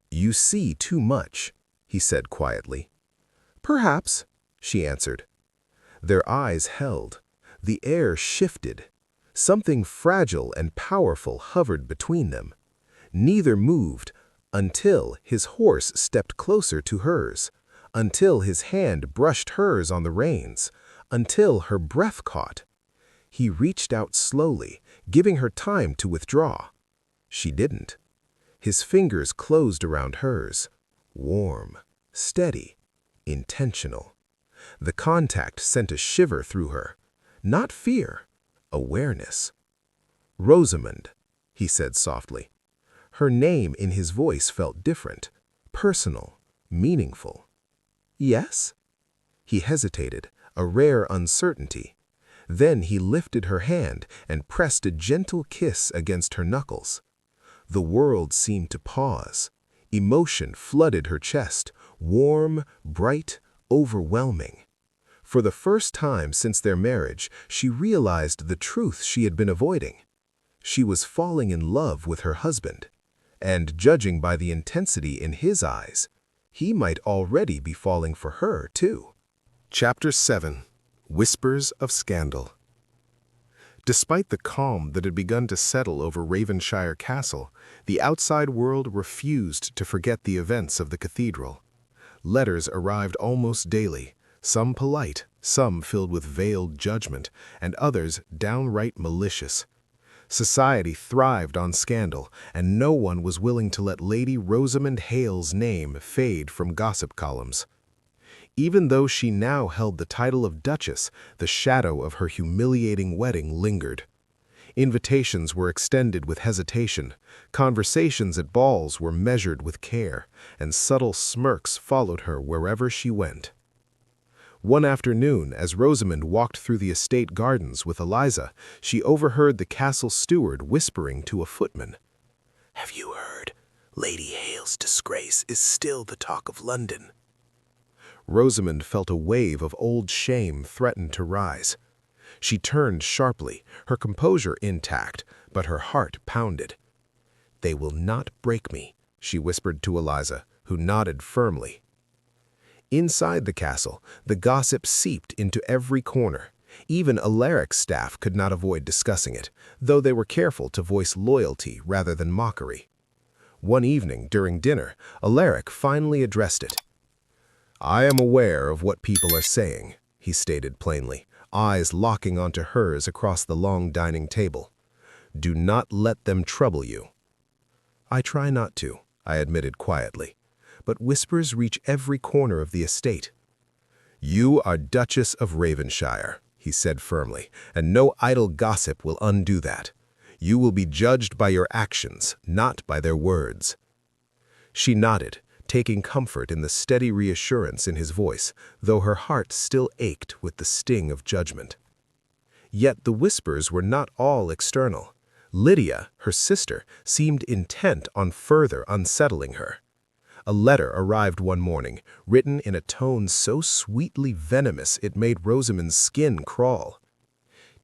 Speaker 1: "You see too much," he said quietly. "Perhaps," she answered. Their eyes held. The air shifted. Something fragile and powerful hovered between them. Neither moved until his horse stepped closer to hers, until his hand brushed hers on the reins, until her breath caught. He reached out slowly, giving her time to withdraw. She didn't. His fingers closed around hers, warm, steady, intentional. The contact sent a shiver through her. Not fear, awareness. "Rosamund," he said softly. Her name in his voice felt different, personal, meaningful. "Yes?" He hesitated, a rare uncertainty. Then he lifted her hand and pressed a gentle kiss against her knuckles. The world seemed to pause. Emotion flooded her chest, warm, bright, overwhelming. For the first time since their marriage, she realized the truth she had been avoiding. She was falling in love with her husband. And judging by the intensity in his eyes, he might already be falling for her, too. Chapter 7. Whispers of Scandal. Despite the calm that had begun to settle over Ravenshire Castle, the outside world refused to forget the events of the cathedral. Letters arrived almost daily, some polite, some filled with veiled judgment, and others downright malicious. Society thrived on scandal, and no one was willing to let Lady Rosamund Hale's name fade from gossip columns. Even though she now held the title of Duchess, the shadow of her humiliating wedding lingered. Invitations were extended with hesitation, conversations at balls were measured with care, and subtle smirks followed her wherever she went. One afternoon, as Rosamund walked through the estate gardens with Eliza, she overheard the castle steward whispering to a footman. "Have you heard? Lady Hale's disgrace is still the talk of London." Rosamund felt a wave of old shame threaten to rise. She turned sharply, her composure intact, but her heart pounded. "They will not break me," she whispered to Eliza, who nodded firmly. Inside the castle, the gossip seeped into every corner. Even Alaric's staff could not avoid discussing it, though they were careful to voice loyalty rather than mockery. One evening, during dinner, Alaric finally addressed it. "I am aware of what people are saying," he stated plainly, eyes locking onto hers across the long dining table. "Do not let them trouble you." "I try not to," I admitted quietly. "But whispers reach every corner of the estate." "You are Duchess of Ravenshire," he said firmly, "and no idle gossip will undo that. You will be judged by your actions, not by their words." She nodded, taking comfort in the steady reassurance in his voice, though her heart still ached with the sting of judgment. Yet the whispers were not all external. Lydia, her sister, seemed intent on further unsettling her. A letter arrived one morning, written in a tone so sweetly venomous it made Rosamund's skin crawl.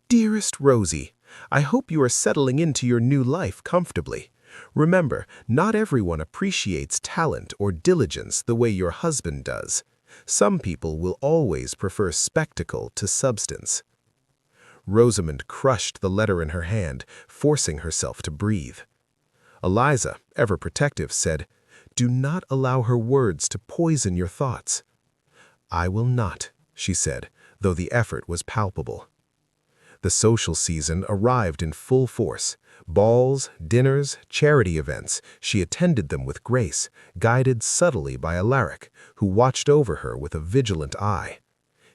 Speaker 1: "Dearest Rosie, I hope you are settling into your new life comfortably. Remember, not everyone appreciates talent or diligence the way your husband does. Some people will always prefer spectacle to substance. Rosamund crushed the letter in her hand, forcing herself to breathe. Eliza, ever protective, said, "Do not allow her words to poison your thoughts." "I will not," she said, though the effort was palpable. The social season arrived in full force. Balls, dinners, charity events, she attended them with grace, guided subtly by Alaric, who watched over her with a vigilant eye.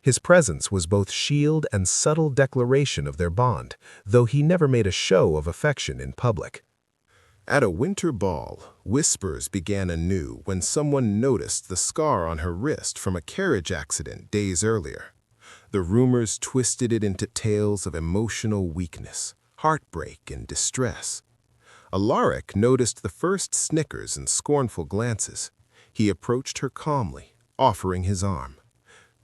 Speaker 1: His presence was both shield and subtle declaration of their bond, though he never made a show of affection in public. At a winter ball, whispers began anew when someone noticed the scar on her wrist from a carriage accident days earlier. The rumors twisted it into tales of emotional weakness, heartbreak, and distress. Alaric noticed the first snickers and scornful glances. He approached her calmly, offering his arm.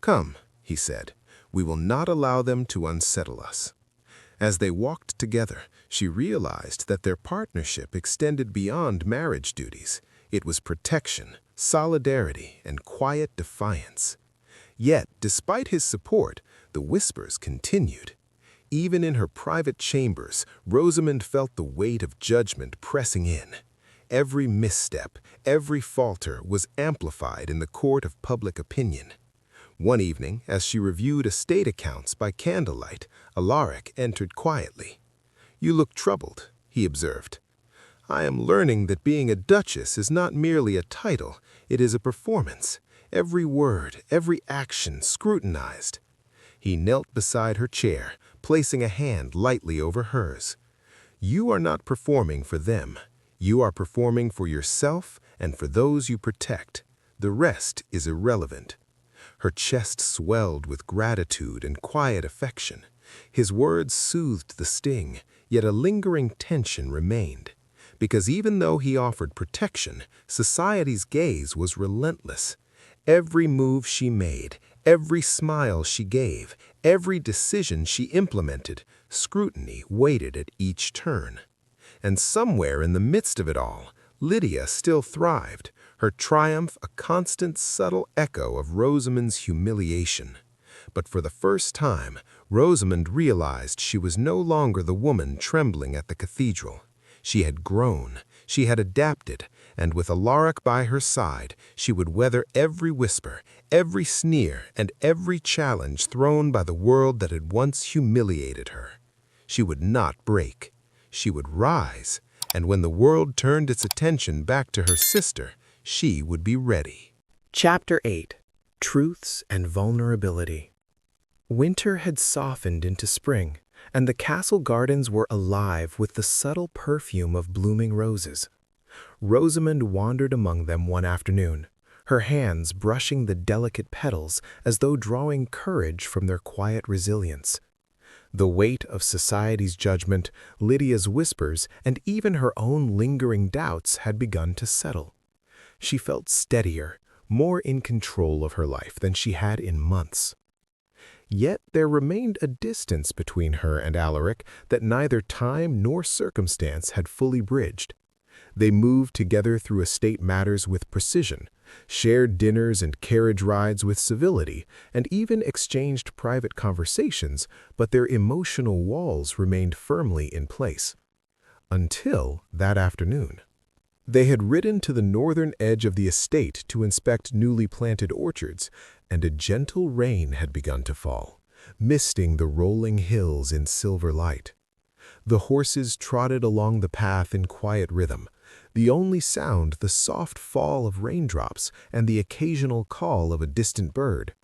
Speaker 1: "Come," he said, "we will not allow them to unsettle us." As they walked together, she realized that their partnership extended beyond marriage duties. It was protection, solidarity, and quiet defiance. Yet, despite his support, the whispers continued. Even in her private chambers, Rosamund felt the weight of judgment pressing in. Every misstep, every falter was amplified in the court of public opinion. One evening, as she reviewed estate accounts by candlelight, Alaric entered quietly. "You look troubled," he observed. "I am learning that being a duchess is not merely a title, it is a performance. Every word, every action scrutinized." He knelt beside her chair, placing a hand lightly over hers. "You are not performing for them. You are performing for yourself and for those you protect. The rest is irrelevant." Her chest swelled with gratitude and quiet affection. His words soothed the sting, yet a lingering tension remained. Because even though he offered protection, society's gaze was relentless. Every move she made, every smile she gave, every decision she implemented, scrutiny waited at each turn. And somewhere in the midst of it all, Lydia still thrived, her triumph a constant subtle echo of Rosamund's humiliation. But for the first time, Rosamund realized she was no longer the woman trembling at the cathedral. She had grown, she had adapted, and with Alaric by her side, she would weather every whisper, every sneer, and every challenge thrown by the world that had once humiliated her. She would not break. She would rise, and when the world turned its attention back to her sister, she would be ready.
Speaker 2: Chapter 8. Truths and Vulnerability. Winter had softened into spring, and the castle gardens were alive with the subtle perfume of blooming roses. Rosamund wandered among them one afternoon, her hands brushing the delicate petals as though drawing courage from their quiet resilience. The weight of society's judgment, Lydia's whispers, and even her own lingering doubts had begun to settle. She felt steadier, more in control of her life than she had in months. Yet there remained a distance between her and Alaric that neither time nor circumstance had fully bridged. They moved together through estate matters with precision, shared dinners and carriage rides with civility, and even exchanged private conversations, but their emotional walls remained firmly in place. Until that afternoon. They had ridden to the northern edge of the estate to inspect newly planted orchards, and a gentle rain had begun to fall, misting the rolling hills in silver light. The horses trotted along the path in quiet rhythm, the only sound the soft fall of raindrops and the occasional call of a distant bird.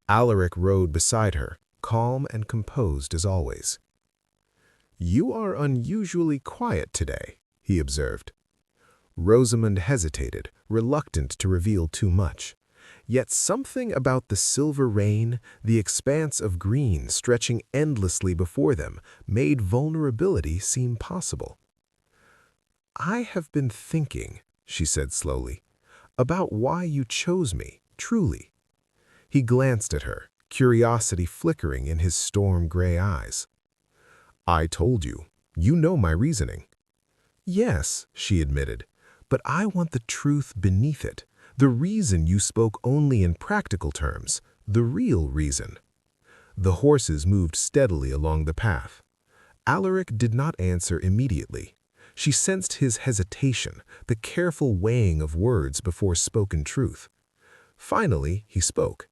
Speaker 2: Alaric rode beside her, calm and composed as always. "You are unusually quiet today," he observed. Rosamund hesitated, reluctant to reveal too much. Yet something about the silver rain, the expanse of green stretching endlessly before them, made vulnerability seem possible. "I have been thinking," she said slowly, "about why you chose me, truly." He glanced at her, curiosity flickering in his storm-gray eyes. "I told you. You know my reasoning." "Yes," she admitted, "but I want the truth beneath it,
Speaker 1: The reason you spoke only in practical terms, the real reason. The horses moved steadily along the path. Alaric did not answer immediately. She sensed his hesitation, the careful weighing of words before spoken truth. Finally, he spoke.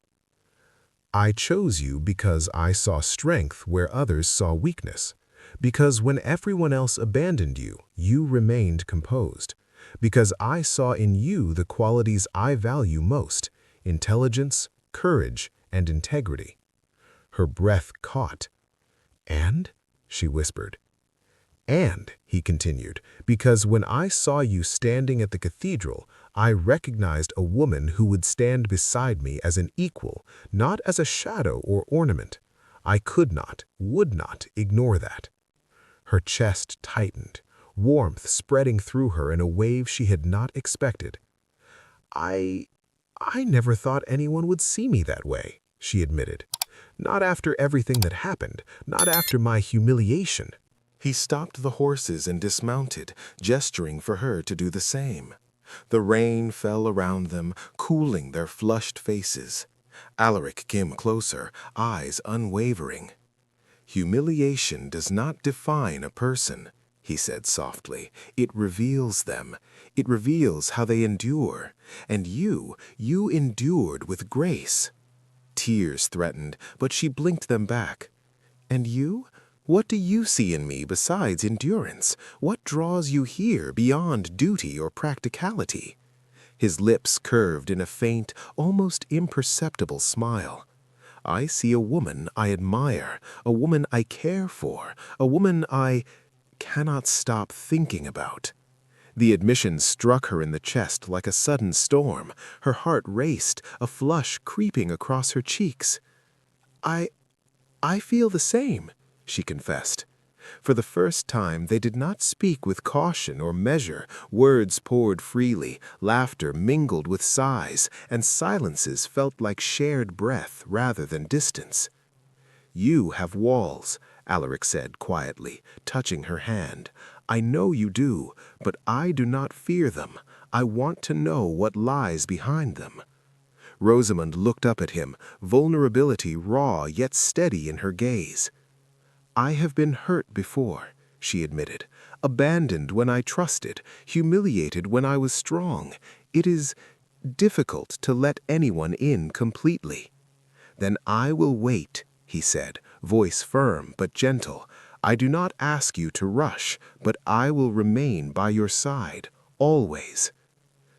Speaker 1: I chose you because I saw strength where others saw weakness. Because when everyone else abandoned you, you remained composed. Because I saw in you the qualities I value most: intelligence, courage, and integrity. Her breath caught. And? She whispered. And, he continued, because when I saw you standing at the cathedral, I recognized a woman who would stand beside me as an equal, not as a shadow or ornament. I could not, would not ignore that. Her chest tightened, warmth spreading through her in a wave she had not expected. I never thought anyone would see me that way, she admitted. Not after everything that happened, not after my humiliation. He stopped the horses and dismounted, gesturing for her to do the same. The rain fell around them, cooling their flushed faces. Alaric came closer, eyes unwavering. Humiliation does not define a person, he said softly. It reveals them. It reveals how they endure. And you endured with grace. Tears threatened, but she blinked them back. And you? What do you see in me besides endurance? What draws you here beyond duty or practicality? His lips curved in a faint, almost imperceptible smile. I see a woman I admire, a woman I care for, a woman I cannot stop thinking about. The admission struck her in the chest like a sudden storm. Her heart raced, a flush creeping across her cheeks. I feel the same, she confessed. For the first time, they did not speak with caution or measure. Words poured freely, laughter mingled with sighs, and silences felt like shared breath rather than distance. You have walls, Alaric said quietly, touching her hand. I know you do, but I do not fear them. I want to know what lies behind them. Rosamund looked up at him, vulnerability raw yet steady in her gaze. I have been hurt before, she admitted, abandoned when I trusted, humiliated when I was strong. It is difficult to let anyone in completely. Then I will wait, he said, voice firm but gentle. I do not ask you to rush, but I will remain by your side, always.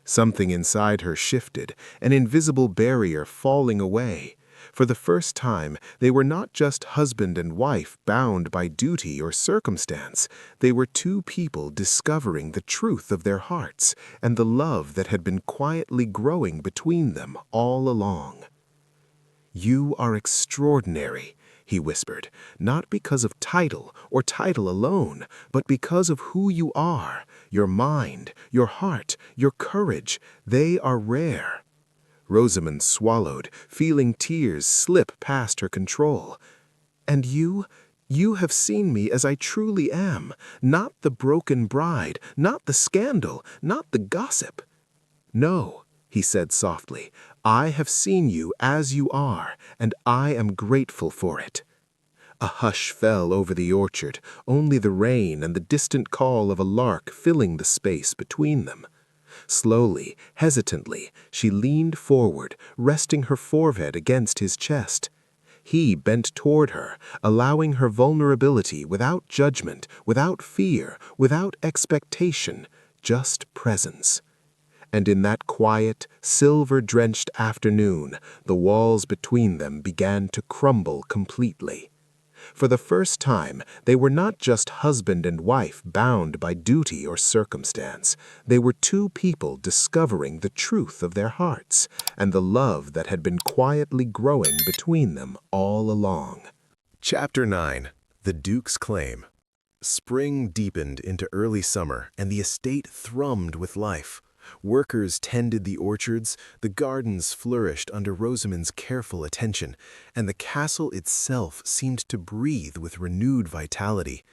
Speaker 1: Something inside her shifted, an invisible barrier falling away. For the first time, they were not just husband and wife bound by duty or circumstance. They were two people discovering the truth of their hearts and the love that had been quietly growing between them all along. You are extraordinary, he whispered, not because of title or title alone, but because of who you are, your mind, your heart, your courage. They are rare. Rosamund swallowed, feeling tears slip past her control. And you have seen me as I truly am, not the broken bride, not the scandal, not the gossip. No, he said softly, I have seen you as you are, and I am grateful for it. A hush fell over the orchard, only the rain and the distant call of a lark filling the space between them. Slowly, hesitantly, she leaned forward, resting her forehead against his chest. He bent toward her, allowing her vulnerability without judgment, without fear, without expectation, just presence. And in that quiet, silver-drenched afternoon, the walls between them began to crumble completely. For the first time, they were not just husband and wife bound by duty or circumstance. They were two people discovering the truth of their hearts and the love that had been quietly growing between them all along.
Speaker 2: Chapter 9. The Duke's Claim. Spring deepened into early summer, and the estate thrummed with life. Workers tended the orchards, the gardens flourished under Rosamund's careful attention, and the castle itself seemed to breathe with renewed vitality.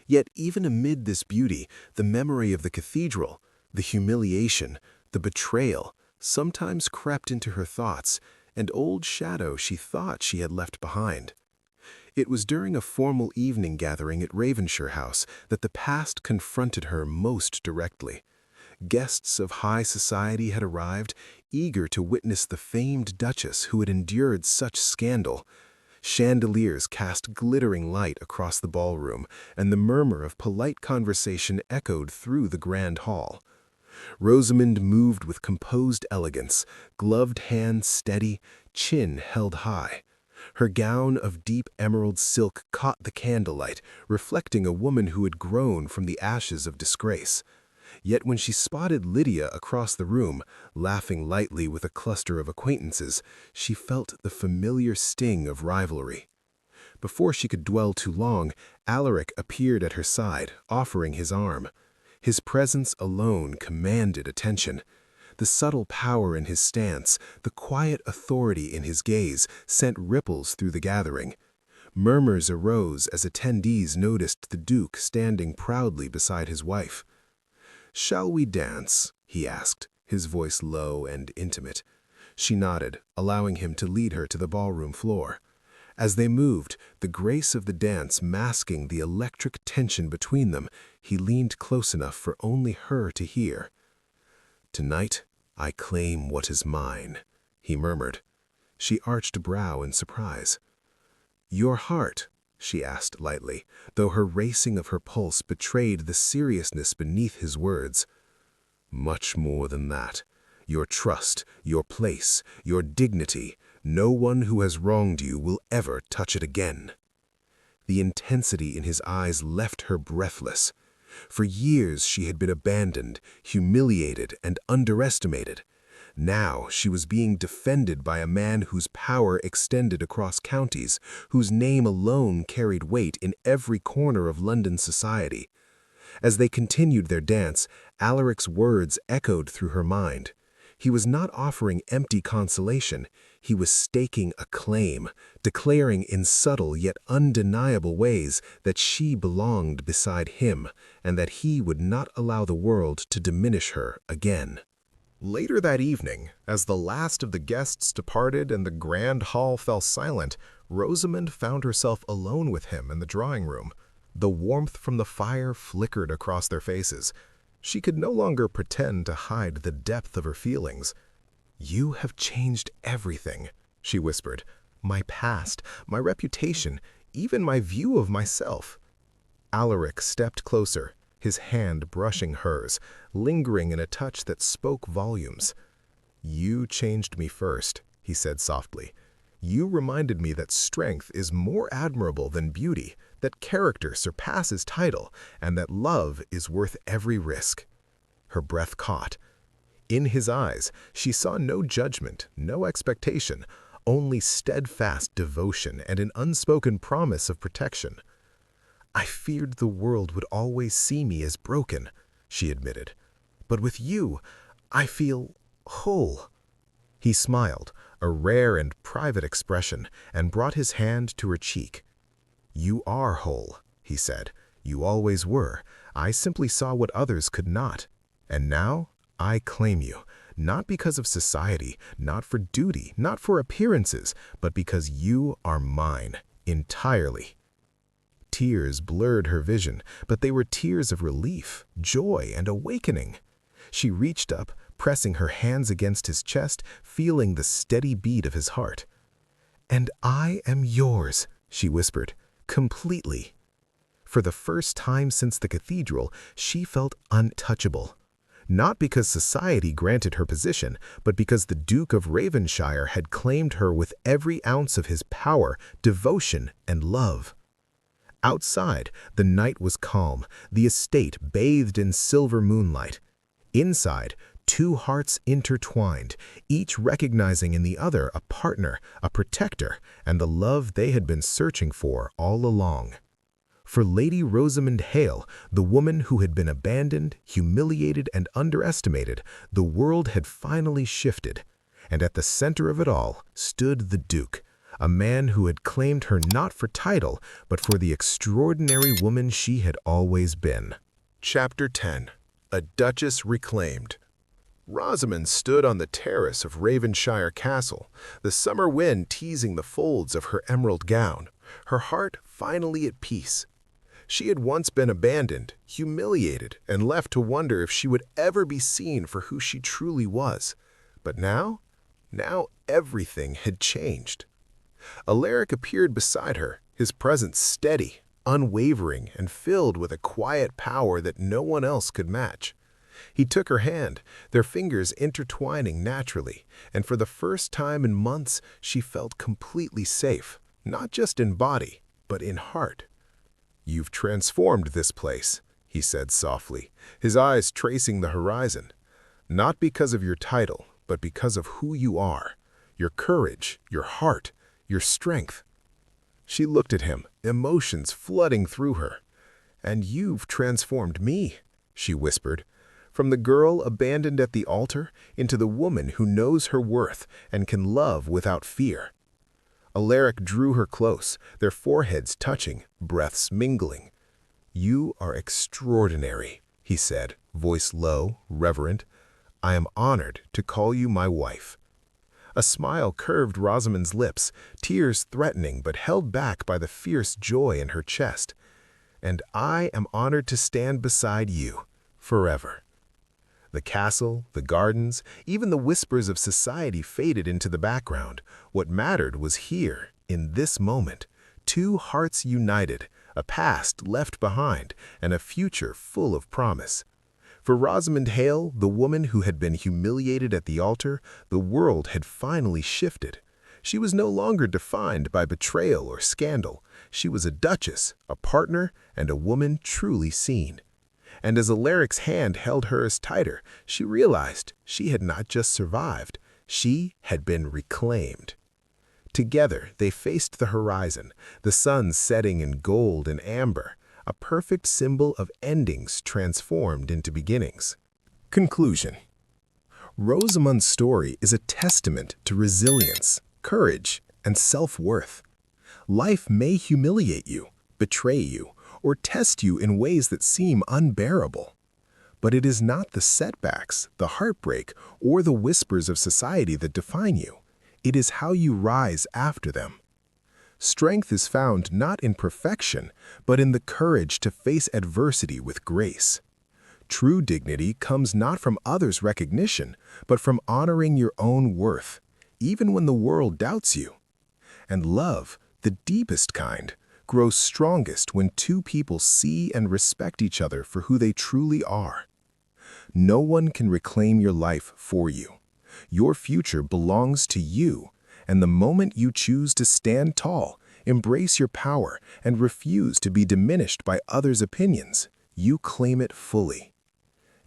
Speaker 2: Yet even amid this beauty, the memory of the cathedral, the humiliation, the betrayal,
Speaker 1: sometimes crept into her thoughts, an old shadow she thought she had left behind. It was during a formal evening gathering at Ravenshire House that the past confronted her most directly. Guests of high society had arrived, eager to witness the famed Duchess who had endured such scandal. Chandeliers cast glittering light across the ballroom, and the murmur of polite conversation echoed through the grand hall. Rosamund moved with composed elegance, gloved hands steady, chin held high. Her gown of deep emerald silk caught the candlelight, reflecting a woman who had grown from the ashes of disgrace. Yet when she spotted Lydia across the room, laughing lightly with a cluster of acquaintances, she felt the familiar sting of rivalry. Before she could dwell too long, Alaric appeared at her side, offering his arm. His presence alone commanded attention. The subtle power in his stance, the quiet authority in his gaze, sent ripples through the gathering. Murmurs arose as attendees noticed the Duke standing proudly beside his wife. "Shall we dance?" he asked, his voice low and intimate. She nodded, allowing him to lead her to the ballroom floor. As they moved, the grace of the dance masking the electric tension between them, he leaned close enough for only her to hear. "Tonight, I claim what is mine," he murmured. She arched a brow in surprise. "Your heart?" she asked lightly, though her racing of her pulse betrayed the seriousness beneath his words. "Much more than that. Your trust, your place, your dignity. No one who has wronged you will ever touch it again." The intensity in his eyes left her breathless. For years she had been abandoned, humiliated, and underestimated. Now she was being defended by a man whose power extended across counties, whose name alone carried weight in every corner of London society. As they continued their dance, Alaric's words echoed through her mind. He was not offering empty consolation. He was staking a claim, declaring in subtle yet undeniable ways that she belonged beside him and that he would not allow the world to diminish her again. Later that evening, as the last of the guests departed and the grand hall fell silent, Rosamund found herself alone with him in the drawing room. The warmth from the fire flickered across their faces. She could no longer pretend to hide the depth of her feelings. "You have changed everything," she whispered. "My past, my reputation, even my view of myself." Alaric stepped closer, his hand brushing hers, lingering in a touch that spoke volumes. "You changed me first," he said softly. "You reminded me that strength is more admirable than beauty, that character surpasses title, and that love is worth every risk." Her breath caught. In his eyes, she saw no judgment, no expectation, only steadfast devotion and an unspoken promise of protection. "I feared the world would always see me as broken," she admitted. "But with you, I feel whole." He smiled, a rare and private expression, and brought his hand to her cheek. "You are whole," he said. "You always were. I simply saw what others could not. And now I claim you, not because of society, not for duty, not for appearances, but because you are mine, entirely." Tears blurred her vision, but they were tears of relief, joy, and awakening. She reached up, pressing her hands against his chest, feeling the steady beat of his heart. "And I am yours," she whispered, "completely." For the first time since the cathedral, she felt untouchable. Not because society granted her position, but because the Duke of Ravenshire had claimed her with every ounce of his power, devotion, and love. Outside, the night was calm, the estate bathed in silver moonlight. Inside, two hearts intertwined, each recognizing in the other a partner, a protector, and the love they had been searching for all along. For Lady Rosamund Hale, the woman who had been abandoned, humiliated, and underestimated, the world had finally shifted. And at the center of it all stood the Duke, a man who had claimed her not for title, but for the extraordinary woman she had always been. Chapter 10. A Duchess Reclaimed. Rosamund stood on the terrace of Ravenshire Castle, the summer wind teasing the folds of her emerald gown, her heart finally at peace. She had once been abandoned, humiliated, and left to wonder if she would ever be seen for who she truly was. But now everything had changed. Alaric appeared beside her, his presence steady, unwavering, and filled with a quiet power that no one else could match. He took her hand, their fingers intertwining naturally, and for the first time in months she felt completely safe, not just in body, but in heart. "You've transformed this place," he said softly, his eyes tracing the horizon. "Not because of your title, but because of who you are, your courage, your heart, your strength." She looked at him, emotions flooding through her. "And you've transformed me," she whispered, "from the girl abandoned at the altar into the woman who knows her worth and can love without fear." Alaric drew her close, their foreheads touching, breaths mingling. "You are extraordinary," he said, voice low, reverent. "I am honored to call you my wife." A smile curved Rosamund's lips, tears threatening but held back by the fierce joy in her chest. "And I am honored to stand beside you, forever." The castle, the gardens, even the whispers of society faded into the background. What mattered was here, in this moment, two hearts united, a past left behind, and a future full of promise. For Rosamund Hale, the woman who had been humiliated at the altar, the world had finally shifted. She was no longer defined by betrayal or scandal. She was a duchess, a partner, and a woman truly seen. And as Alaric's hand held hers tighter, she realized she had not just survived, she had been reclaimed. Together, they faced the horizon, the sun setting in gold and amber, a perfect symbol of endings transformed into beginnings. Conclusion. Rosamund's story is a testament to resilience, courage, and self-worth. Life may humiliate you, betray you, or test you in ways that seem unbearable. But it is not the setbacks, the heartbreak, or the whispers of society that define you. It is how you rise after them. Strength is found not in perfection, but in the courage to face adversity with grace. True dignity comes not from others' recognition, but from honoring your own worth, even when the world doubts you. And love, the deepest kind, grows strongest when two people see and respect each other for who they truly are. No one can reclaim your life for you. Your future belongs to you, and the moment you choose to stand tall, embrace your power, and refuse to be diminished by others' opinions, you claim it fully.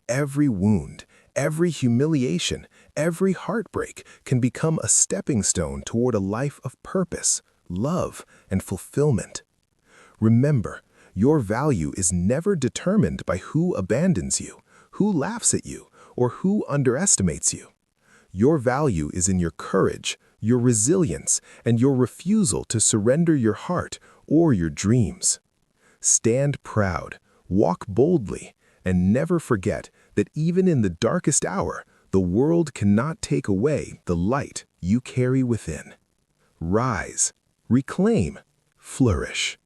Speaker 1: Every wound, every humiliation, every heartbreak can become a stepping stone toward a life of purpose, love, and fulfillment. Remember, your value is never determined by who abandons you, who laughs at you, or who underestimates you. Your value is in your courage, your resilience, and your refusal to surrender your heart or your dreams. Stand proud, walk boldly, and never forget that even in the darkest hour, the world cannot take away the light you carry within. Rise, reclaim, flourish.